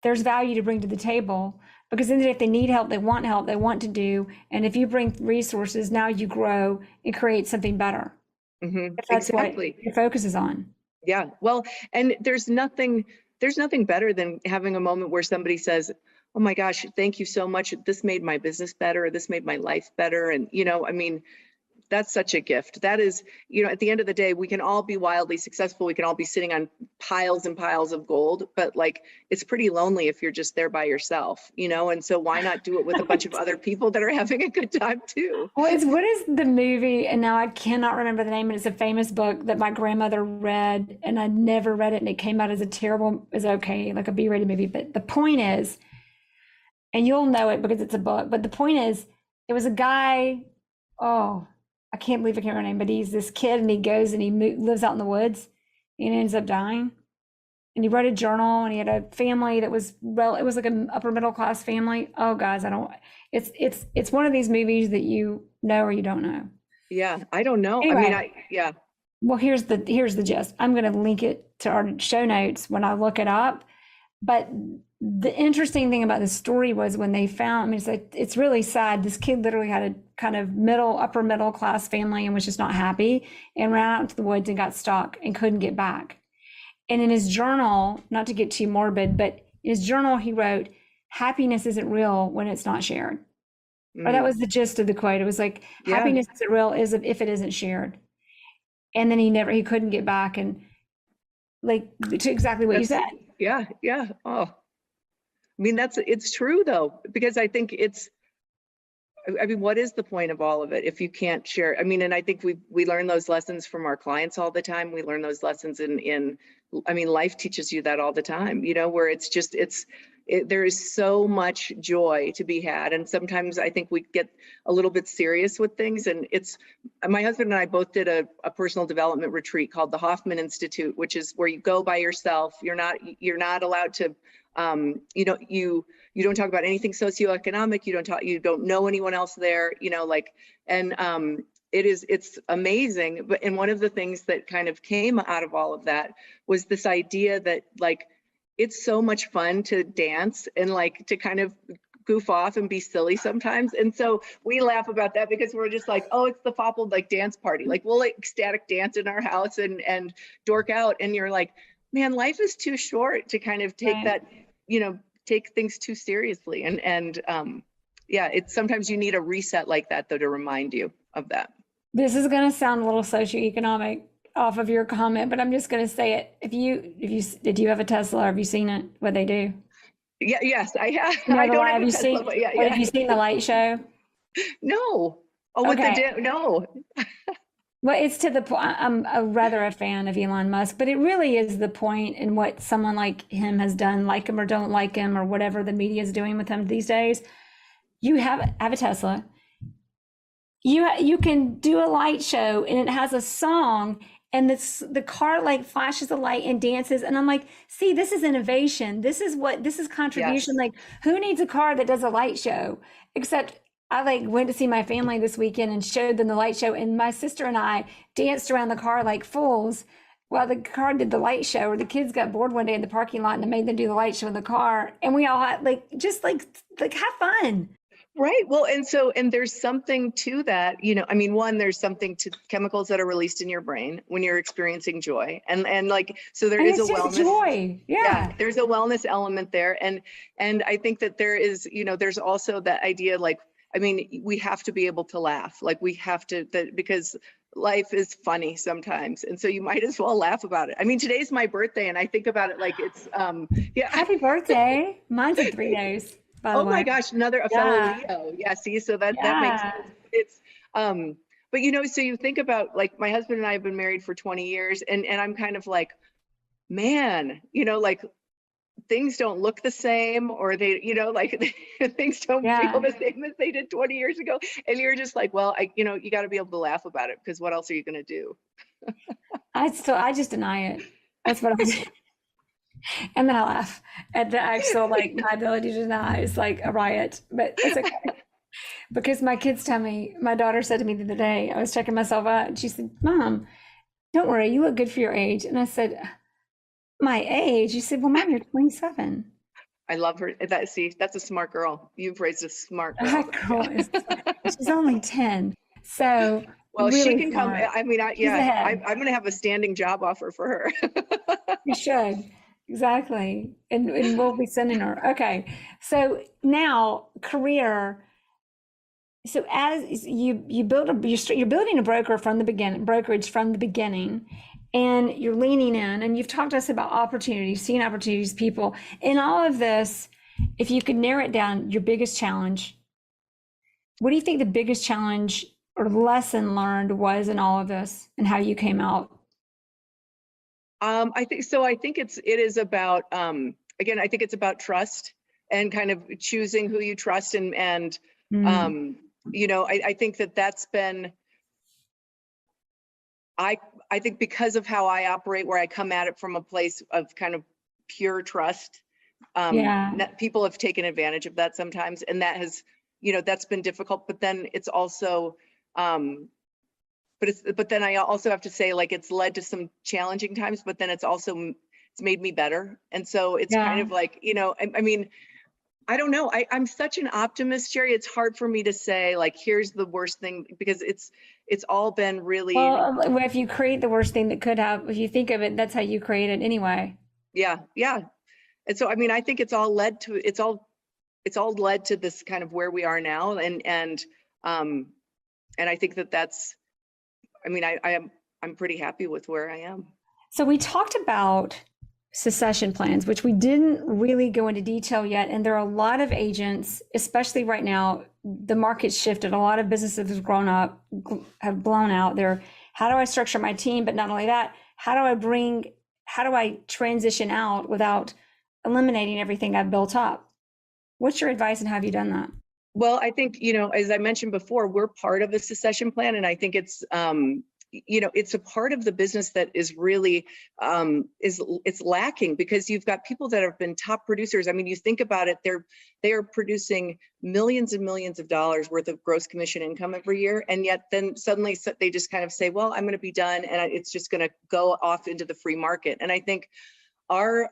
there's value to bring to the table. Because then if they need help, they want to do. And if you bring resources, now you grow and create something better. If that's exactly what your focus is on. Yeah. Well, and there's nothing better than having a moment where somebody says, oh my gosh, thank you so much. This made my business better. Or this made my life better. And, you know, I mean, that's such a gift. That is, you know, at the end of the day, we can all be wildly successful. We can all be sitting on piles and piles of gold, but like, it's pretty lonely if you're just there by yourself, you know? And so why not do it with a bunch of other people that are having a good time too? What is the movie? And now I cannot remember the name. And it's a famous book that my grandmother read, and I never read it. And it came out as like a B-rated movie. But the point is, and you'll know it because it's a book, but the point is, it was a guy, I can't believe I can't remember her name, but he's this kid, and he goes and he lives out in the woods and ends up dying. And he wrote a journal, and he had a family that was, it was like an upper middle class family. Oh, guys, it's one of these movies that you know or you don't know. Yeah, I don't know. Anyway, I mean, well, here's the gist. I'm going to link it to our show notes when I look it up. But the interesting thing about the story was when they found, I mean, it's really sad. This kid literally had a kind of upper middle class family and was just not happy, and ran out into the woods and got stuck and couldn't get back. And in his journal, not to get too morbid, but in his journal, he wrote, happiness isn't real when it's not shared. Or that was the gist of the quote. It was like, happiness isn't real if it isn't shared. And then he couldn't get back, and like to exactly what you said. Yeah. Yeah. Oh, I mean, it's true though, because I think what is the point of all of it if you can't share? I mean, and I think we learn those lessons from our clients all the time. We learn those lessons I mean, life teaches you that all the time, you know, where it's there is so much joy to be had. And sometimes I think we get a little bit serious with things. And my husband and I both did a personal development retreat called the Hoffman Institute, which is where you go by yourself. You're not allowed to, you don't talk about anything socioeconomic. You don't know anyone else there, it's amazing. And one of the things that kind of came out of all of that was this idea that it's so much fun to dance and to kind of goof off and be silly sometimes. And so we laugh about that because we're just oh, it's the Faupel dance party. We'll ecstatic dance in our house and dork out. And you're man, life is too short to kind of take that, take things too seriously. And it's sometimes you need a reset like that though, to remind you of that. This is going to sound a little socioeconomic off of your comment, but I'm just going to say it. Did you have a Tesla? Have you seen it? What they do? Yeah. Yes, I have. I don't have a Tesla, but have you seen the light show? No. Oh, okay. No. Well, it's to the point. I'm rather a fan of Elon Musk, but it really is the point in what someone like him has done, like him or don't like him, or whatever the media is doing with him these days. You have a Tesla. You can do a light show and it has a song and the car flashes a light and dances. And I'm see, this is innovation. This is contribution. Yes. Who needs a car that does a light show? Except I went to see my family this weekend and showed them the light show. And my sister and I danced around the car like fools while the car did the light show, or the kids got bored one day in the parking lot and I made them do the light show in the car. And we all had have fun. Right. Well, and there's something to that, one, there's something to chemicals that are released in your brain when you're experiencing joy. And so there is a wellness joy. Yeah. There's a wellness element there. And I think that there is, there's also that idea, we have to be able to laugh. We have to, because life is funny sometimes. And so you might as well laugh about it. Today's my birthday and I think about it it's, Happy birthday. Mine's in 3 days. Oh my gosh, a fellow Leo. Yeah, see, so that makes sense. It's but so you think about my husband and I have been married for 20 years and I'm kind of man, things don't look the same, or they, things don't feel the same as they did 20 years ago. And you're just well, you got to be able to laugh about it, because what else are you going to do? I just deny it. That's what I do. And then I laugh at the actual, my ability to deny is a riot, but it's okay. Because my kids tell me, my daughter said to me the other day, I was checking myself out and she said, Mom, don't worry, you look good for your age. And I said, my age? She said, well, Mom, you're 27. I love her. That's a smart girl. You've raised a smart girl. That girl is, she's only 10. So well, really she can smart. Come. I'm going to have a standing job offer for her. You should. Exactly. And we'll be sending her. Okay. So now career. So as you build you're building a brokerage from the beginning, and you're leaning in, and you've talked to us about opportunities, seeing opportunities, people in all of this. If you could narrow it down, your biggest challenge, what do you think the biggest challenge or lesson learned was in all of this, and how you came out? I think it is about, again, I think it's about trust and kind of choosing who you trust. I think that's been, I think because of how I operate, where I come at it from a place of kind of pure trust, people have taken advantage of that sometimes. And that has, that's been difficult, but then it's also, but then I also have to say, it's led to some challenging times, but then it's made me better. And so it's kind of I don't know. I'm such an optimist, Sherry. It's hard for me to say here's the worst thing, because it's all been really. Well, if you create the worst thing that could have, if you think of it, that's how you create it anyway. Yeah. And so, I think it's all led to this kind of where we are now. And I think that's, I'm pretty happy with where I am. So we talked about succession plans, which we didn't really go into detail yet. And there are a lot of agents, especially right now, the market's shifted. A lot of businesses have grown up, have blown out. How do I structure my team? But not only that, how do I transition out without eliminating everything I've built up. What's your advice and how have you done that? Well, I think, as I mentioned before, we're part of a succession plan. And I think it's, it's a part of the business that is really, it's lacking because you've got people that have been top producers. I mean, you think about it, they are producing millions and millions of dollars worth of gross commission income every year. And yet then suddenly they just kind of say, well, I'm going to be done. And it's just going to go off into the free market. And I think our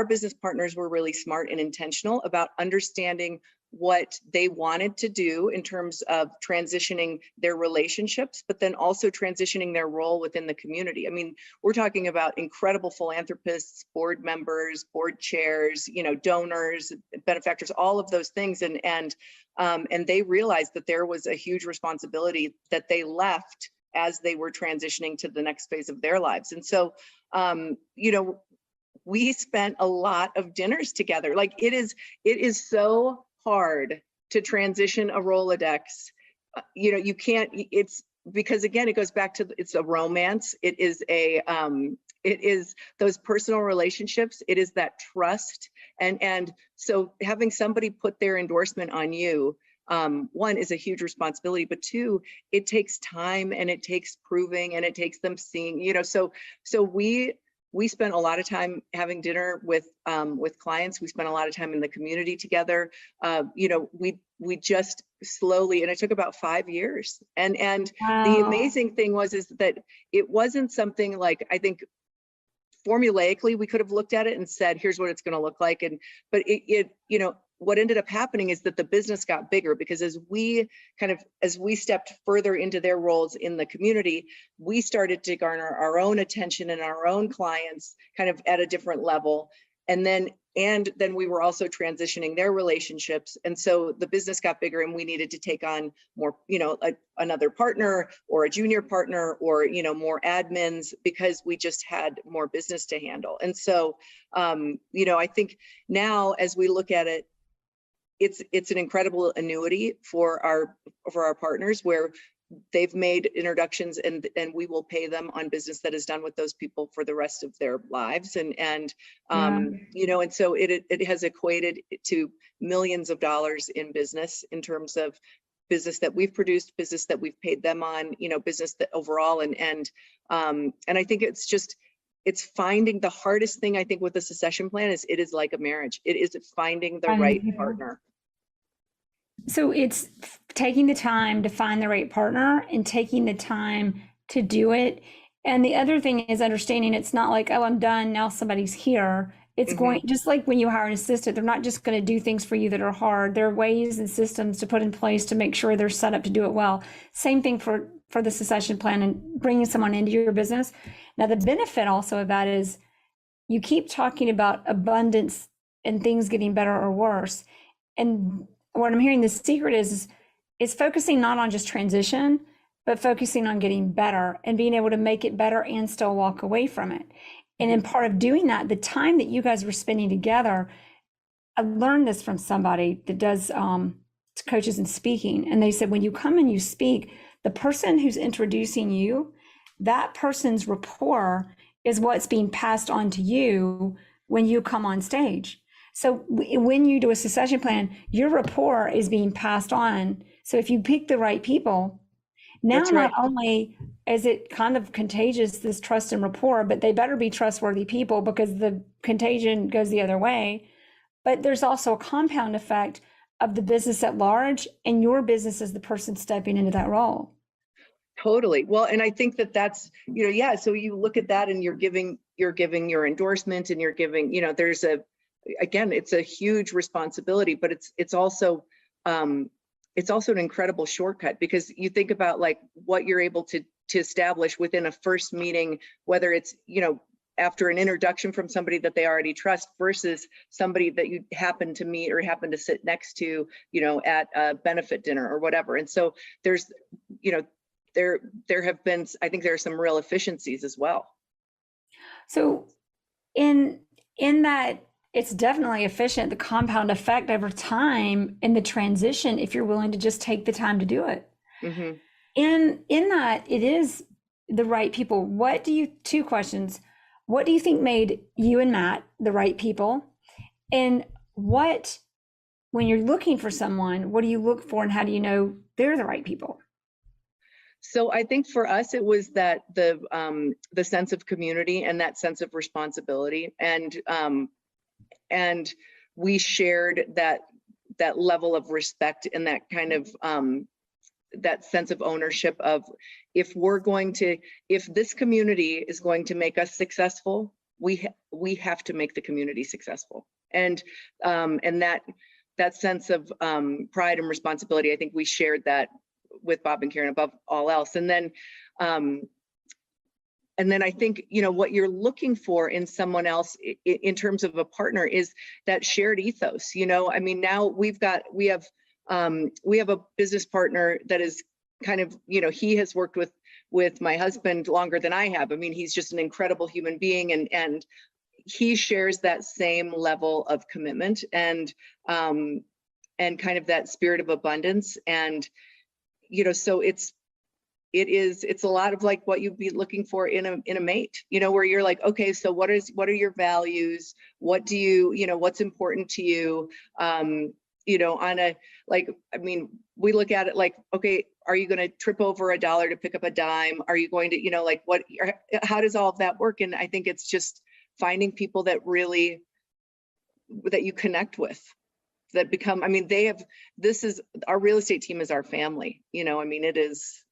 business partners were really smart and intentional about understanding what they wanted to do in terms of transitioning their relationships, but then also transitioning their role within the community. I mean, we're talking about incredible philanthropists, board members, board chairs, donors, benefactors, all of those things. And they realized that there was a huge responsibility that they left as they were transitioning to the next phase of their lives. And so, we spent a lot of dinners together. Like it is so hard to transition a Rolodex. You can't, it's because again, it goes back to, it's a romance. It is those personal relationships. It is that trust. And so having somebody put their endorsement on you, one is a huge responsibility, but two, it takes time and it takes proving and it takes them seeing, so we spent a lot of time having dinner with clients. We spent a lot of time in the community together. We just slowly, and it took about 5 years. And Wow. The amazing thing is that it wasn't something like, I think formulaically we could have looked at it and said, here's what it's going to look like. But what ended up happening is that the business got bigger because as we stepped further into their roles in the community, we started to garner our own attention and our own clients kind of at a different level. And then we were also transitioning their relationships. And so the business got bigger and we needed to take on more, another partner or a junior partner or, more admins because we just had more business to handle. And so, I think now as we look at it, it's an incredible annuity for our partners where they've made introductions and we will pay them on business that is done with those people for the rest of their lives. And so it has equated to millions of dollars in business in terms of business that we've produced, business that we've paid them on, business that overall. And I think it's finding the hardest thing, I think, with the succession plan is it is like a marriage. It is finding the right partner. So it's taking the time to find the right partner and taking the time to do it. And the other thing is understanding it's not like, oh, I'm done, now somebody's here. It's going, just like when you hire an assistant, they're not just going to do things for you that are hard. There are ways and systems to put in place to make sure they're set up to do it well. Same thing for the succession plan and bringing someone into your business. Now, the benefit also of that is you keep talking about abundance and things getting better or worse. And what I'm hearing, the secret is focusing not on just transition, but focusing on getting better and being able to make it better and still walk away from it. And in part of doing that, the time that you guys were spending together, I learned this from somebody that does coaches and speaking. And they said, when you come and you speak, the person who's introducing you, that person's rapport is what's being passed on to you when you come on stage. So when you do a succession plan, your rapport is being passed on. So if you pick the right people, now not only is it kind of contagious, this trust and rapport, but they better be trustworthy people because the contagion goes the other way. But there's also a compound effect of the business at large and your business as the person stepping into that role. Totally. Well, and I think that's, so you look at that and you're giving your endorsement and you're giving, it's a huge responsibility, but it's also an incredible shortcut because you think about like what you're able to establish within a first meeting, whether it's, after an introduction from somebody that they already trust versus somebody that you happen to meet or happen to sit next to, at a benefit dinner or whatever. And so there's, there have been, I think there are some real efficiencies as well. So in that, it's definitely efficient, the compound effect over time in the transition, if you're willing to just take the time to do it. Mm-hmm. In that, it is the right people. Two questions. What do you think made you and Matt the right people? And when you're looking for someone, what do you look for and how do you know they're the right people? So I think for us, it was that the sense of community and that sense of responsibility, and we shared that level of respect and that kind of that sense of ownership of if this community is going to make us successful, we have to make the community successful, and that sense of pride and responsibility. I think we shared that with Bob and Karen above all else. And then I think, what you're looking for in someone else in terms of a partner is that shared ethos. I mean, now we have a business partner that is kind of, he has worked with my husband longer than I have. I mean, he's just an incredible human being, and he shares that same level of commitment and kind of that spirit of abundance. And so it's a lot of like what you'd be looking for in a mate, where you're like, okay, so what are your values? What do what's important to you? On a, like, I mean, we look at it like, okay, are you going to trip over $1 to pick up a dime? Are you going to, how does all of that work? And I think it's just finding people that you connect with, that become, I mean, our real estate team is our family, I mean, it is.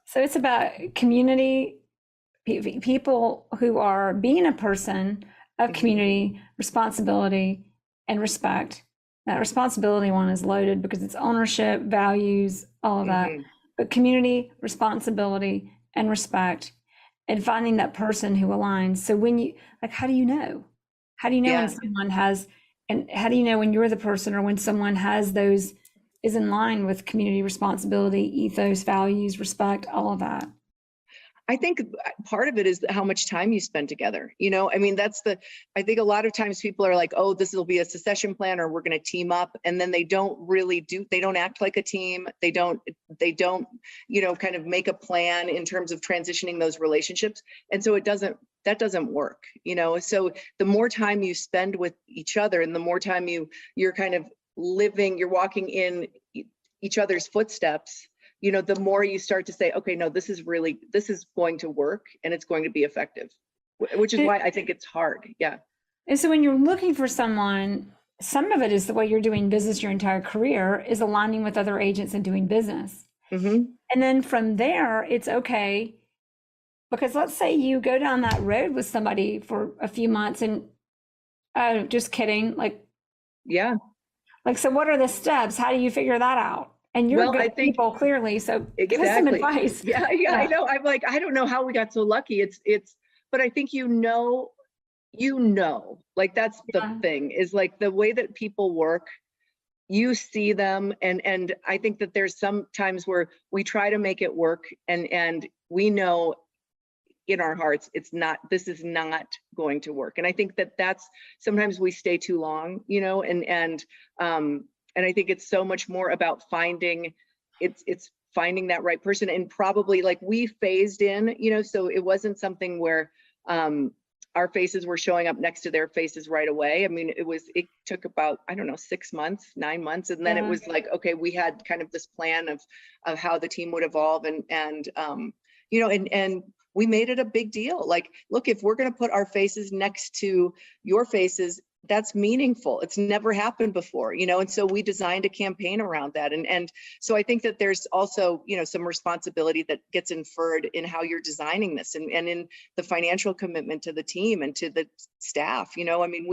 So it's about community, people who are being a person of community, responsibility, and respect. That responsibility one is loaded because it's ownership, values, all of that. But community, responsibility, and respect, and finding that person who aligns. So when you, like, how do you know? How do you know when someone has, and how do you know when you're the person or when someone has those, is in line with community responsibility, ethos, values, respect, all of that? I think part of it is how much time you spend together. I mean, I think a lot of times people are like, oh, this will be a succession plan, or we're going to team up. And then they don't act like a team. They don't, kind of make a plan in terms of transitioning those relationships. And so that doesn't work, so the more time you spend with each other and the more time you're kind of you're walking in each other's footsteps, the more you start to say, okay, no, this is going to work and it's going to be effective, which is why I think it's hard. Yeah. And so when you're looking for someone, some of it is the way you're doing business your entire career is aligning with other agents and doing business. And then from there, it's okay. Because let's say you go down that road with somebody for a few months and, oh, just kidding. Like, yeah. Like, so what are the steps? How do you figure that out? And you're good people, clearly. So give us some advice. Yeah, I know. I'm like, I don't know how we got so lucky. But I think like that's the thing, is like the way that people work, you see them. And I think that there's some times where we try to make it work and we know in our hearts, this is not going to work. And I think that's sometimes we stay too long, and I think it's so much more about finding that right person. And probably like we phased in, so it wasn't something where our faces were showing up next to their faces right away. I mean, it took about, 6 months, 9 months. And then it was like, okay, we had kind of this plan of how the team would evolve and we made it a big deal. Like, look, if we're going to put our faces next to your faces, that's meaningful. It's never happened before, and so we designed a campaign around that. And so I think that there's also, some responsibility that gets inferred in how you're designing this and in the financial commitment to the team and to the staff. I mean,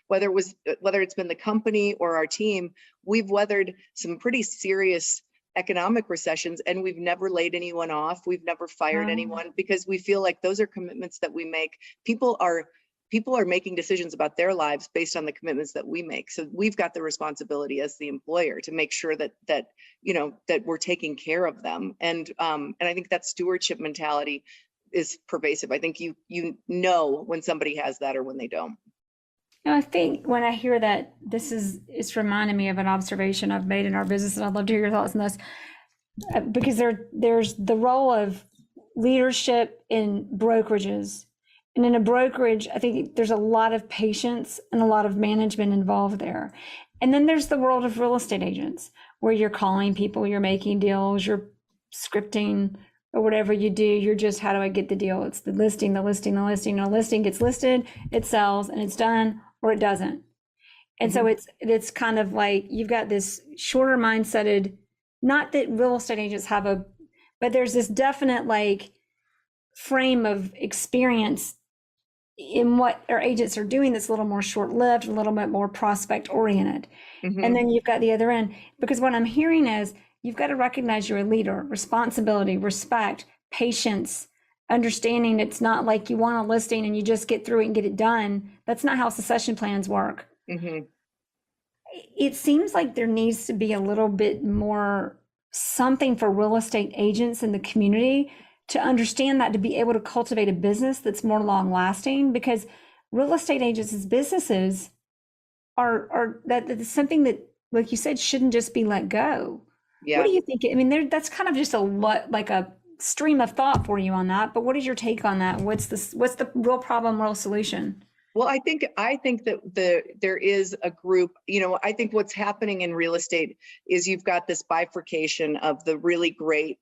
whether it's been the company or our team, we've weathered some pretty serious economic recessions and we've never laid anyone off. We've never fired anyone because we feel like those are commitments that we make. People are making decisions about their lives based on the commitments that we make. So we've got the responsibility as the employer to make sure that we're taking care of them. And I think that stewardship mentality is pervasive. I think you know when somebody has that or when they don't. I think when I hear that, it's reminding me of an observation I've made in our business, and I'd love to hear your thoughts on this, because there's the role of leadership in brokerages And in a brokerage, I think there's a lot of patience and a lot of management involved there. And then there's the world of real estate agents, where you're calling people, you're making deals, you're scripting, or whatever you do. You're just, how do I get the deal? It's the listing, the listing, the listing. A listing gets listed, it sells, and it's done, or it doesn't. And so it's kind of like you've got this shorter mindseted, not that real estate agents have but there's this definite like frame of experience in what our agents are doing that's a little more short-lived, a little bit more prospect oriented. And then you've got the other end, because what I'm hearing is you've got to recognize you're a leader, responsibility, respect, patience, understanding. It's not like you want a listing and you just get through it and get it done. That's not how succession plans work. It seems like there needs to be a little bit more something for real estate agents in the community to understand that, to be able to cultivate a business that's more long lasting, because real estate agents as businesses are that's something that, like you said, shouldn't just be let go. What do you think? I mean, that's kind of just like a stream of thought for you on that, but what is your take on that? What's the real problem, real solution? Well, I think that there is a group, I think what's happening in real estate is you've got this bifurcation of the really great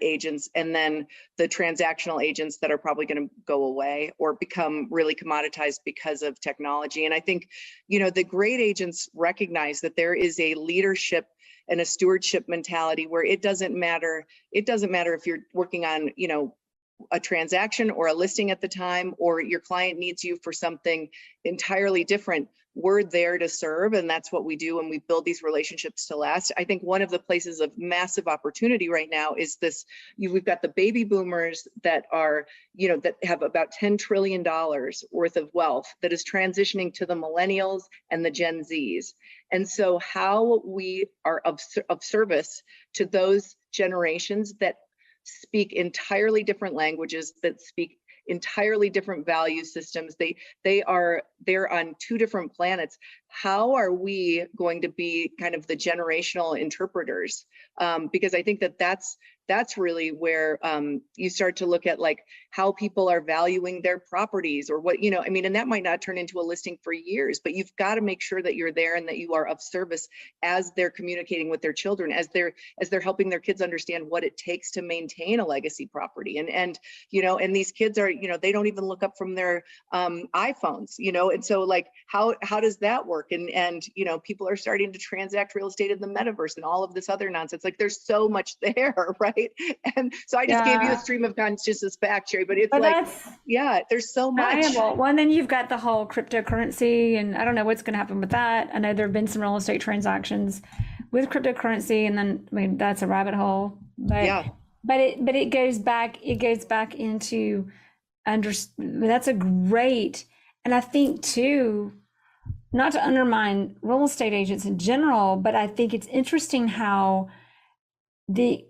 agents, and then the transactional agents that are probably going to go away or become really commoditized because of technology. And I think, the great agents recognize that there is a leadership and a stewardship mentality where it doesn't matter if you're working on, a transaction or a listing at the time, or your client needs you for something entirely different. We're there to serve, and that's what we do, and we build these relationships to last. I think one of the places of massive opportunity right now is this, we've got the baby boomers that are, that have about $10 trillion worth of wealth that is transitioning to the millennials and the Gen Zs. And so how we are of service to those generations that speak entirely different languages, that speak entirely different value systems. They're on two different planets. How are we going to be kind of the generational interpreters? Because I think that's really where you start to look at like how people are valuing their properties, or what, and that might not turn into a listing for years, but you've got to make sure that you're there and that you are of service as they're communicating with their children, as they're helping their kids understand what it takes to maintain a legacy property. And these kids are, they don't even look up from their iPhones, and so like, how does that work? And people are starting to transact real estate in the metaverse and all of this other nonsense. Like, there's so much there, right? And so I just gave you a stream of consciousness fact, Sherry, but there's so much. Well, and then you've got the whole cryptocurrency, and I don't know what's going to happen with that. I know there have been some real estate transactions with cryptocurrency, and then that's a rabbit hole. But it goes back into that's a great, and I think too, not to undermine real estate agents in general, but I think it's interesting how the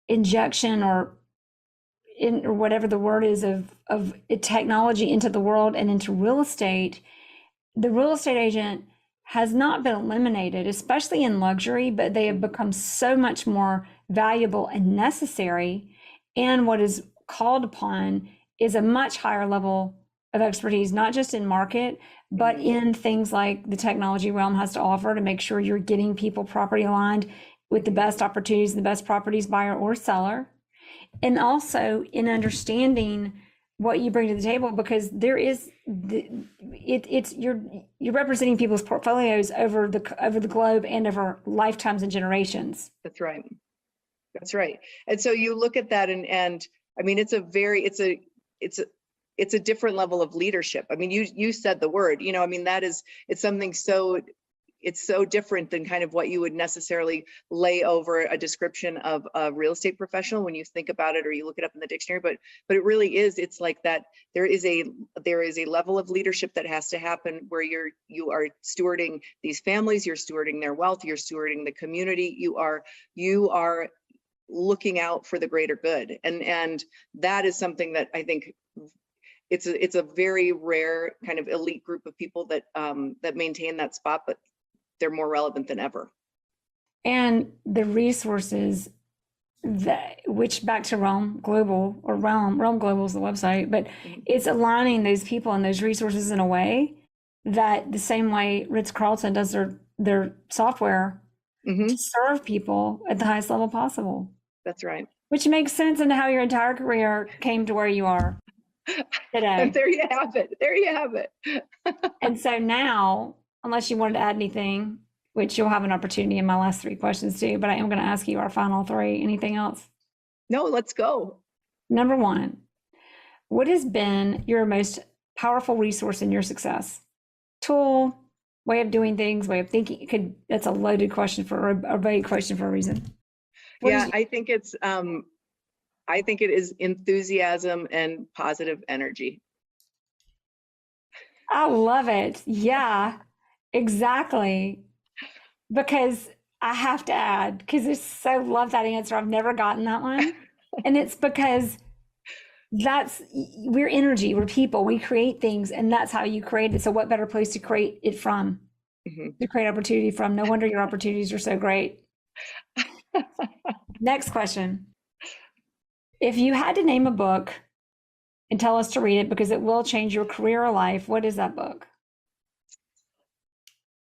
injection or whatever the word is of technology into the world and into real estate, the real estate agent has not been eliminated, especially in luxury, but they have become so much more valuable and necessary. And what is called upon is a much higher level of expertise, not just in market, but in things like the technology realm has to offer, to make sure you're getting people property aligned with the best opportunities, the best properties, buyer or seller. And also in understanding what you bring to the table, because there is you're representing people's portfolios over the globe and over lifetimes and generations. That's right. And so you look at that, and I mean, it's a different level of leadership. I mean, you said the word, it's something it's so different than kind of what you would necessarily lay over a description of a real estate professional when you think about it or you look it up in the dictionary. But it really is. It's like that. There is a level of leadership that has to happen where you are stewarding these families, you're stewarding their wealth, you're stewarding the community. You are looking out for the greater good, and that is something that I think it's a very rare kind of elite group of people that maintain that spot, but they're more relevant than ever. And the resources which back to Realm Global or Realm Global is the website, but it's aligning those people and those resources in a way that the same way Ritz-Carlton does their software to serve people at the highest level possible. That's right. Which makes sense into how your entire career came to where you are today. And there you have it. There you have it. And so now, unless you wanted to add anything, which you'll have an opportunity in my last 3 questions too, but I am going to ask you our final 3. Anything else? No, let's go. Number 1, what has been your most powerful resource in your success? Tool, way of doing things, way of thinking. That's a loaded question for a vague question for a reason. I think it is enthusiasm and positive energy. I love it. Yeah, exactly. Because I have to add, because I love that answer. I've never gotten that one. And it's because we're energy, we're people, we create things, and that's how you create it. So what better place to create it from? To create opportunity from. No wonder your opportunities are so great. Next question. If you had to name a book and tell us to read it because it will change your career or life, what is that book?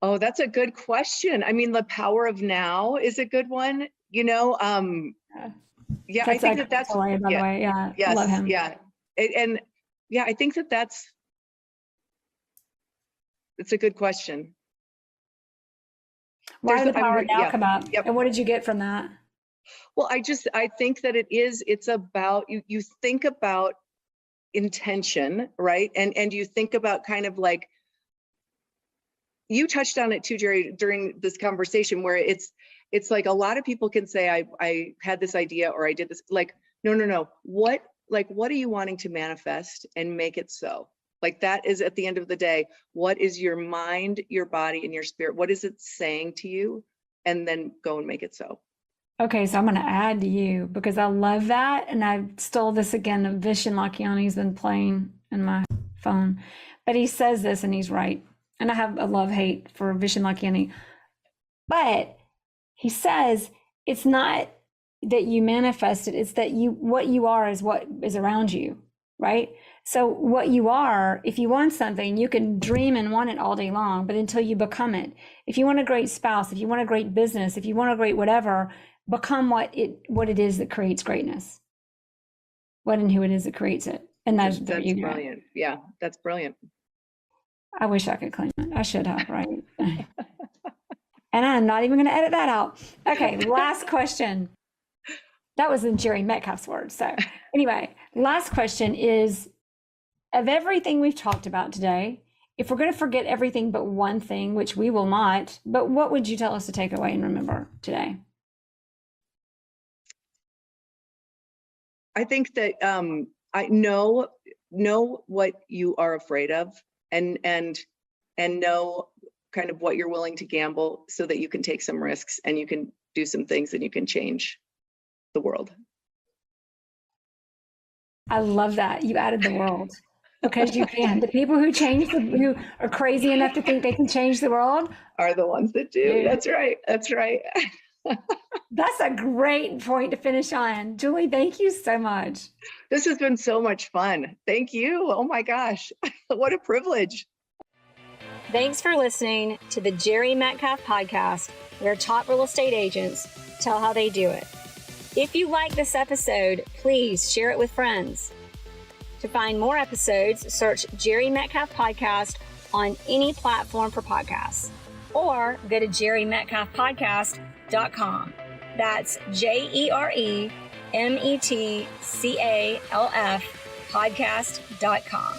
Oh, that's a good question. I mean, The Power of Now is a good one. I think that's by the way. Yeah. Yes, love him. Yeah. And I think it's a good question. Why did The Power of Now come up? Yep. And what did you get from that? Well, I think that it's about, you think about intention, right? And you think about kind of like, you touched on it too, Jerry, during this conversation, where it's like a lot of people can say, I had this idea or I did this. Like, no. What are you wanting to manifest and make it so? Like, that is, at the end of the day, what is your mind, your body, and your spirit? What is it saying to you? And then go and make it so. Okay, so I'm going to add to you because I love that. And I stole this again. Vishen Lakhiani's been playing in my phone, but he says this and he's right. And I have a love-hate for Vishen Lakhiani. But he says it's not that you manifest it, it's that what you are is what is around you, right? So what you are, if you want something, you can dream and want it all day long, but until you become it. If you want a great spouse, if you want a great business, if you want a great whatever, become what it is that creates greatness. What and who it is that creates it. And that's brilliant. Yeah, that's brilliant. I wish I could claim it. I should have, right? And I'm not even going to edit that out. Okay, last question. That was in Jerry Metcalf's words. So anyway, last question is, of everything we've talked about today, if we're going to forget everything but one thing, which we will not, but what would you tell us to take away and remember today? I think that I know what you are afraid of, and know kind of what you're willing to gamble so that you can take some risks and you can do some things and you can change the world. I love that. You added the world because you can. The people who are crazy enough to think they can change the world are the ones that do. Yeah. That's right. That's right. That's a great point to finish on. Julie, thank you so much. This has been so much fun. Thank you. Oh my gosh. What a privilege. Thanks for listening to the Jerry Metcalf podcast, where top real estate agents tell how they do it. If you like this episode, please share it with friends. To find more episodes, search Jerry Metcalf Podcast on any platform for podcasts, or go to jerrymetcalfpodcast.com. That's JEREMETCALF podcast.com.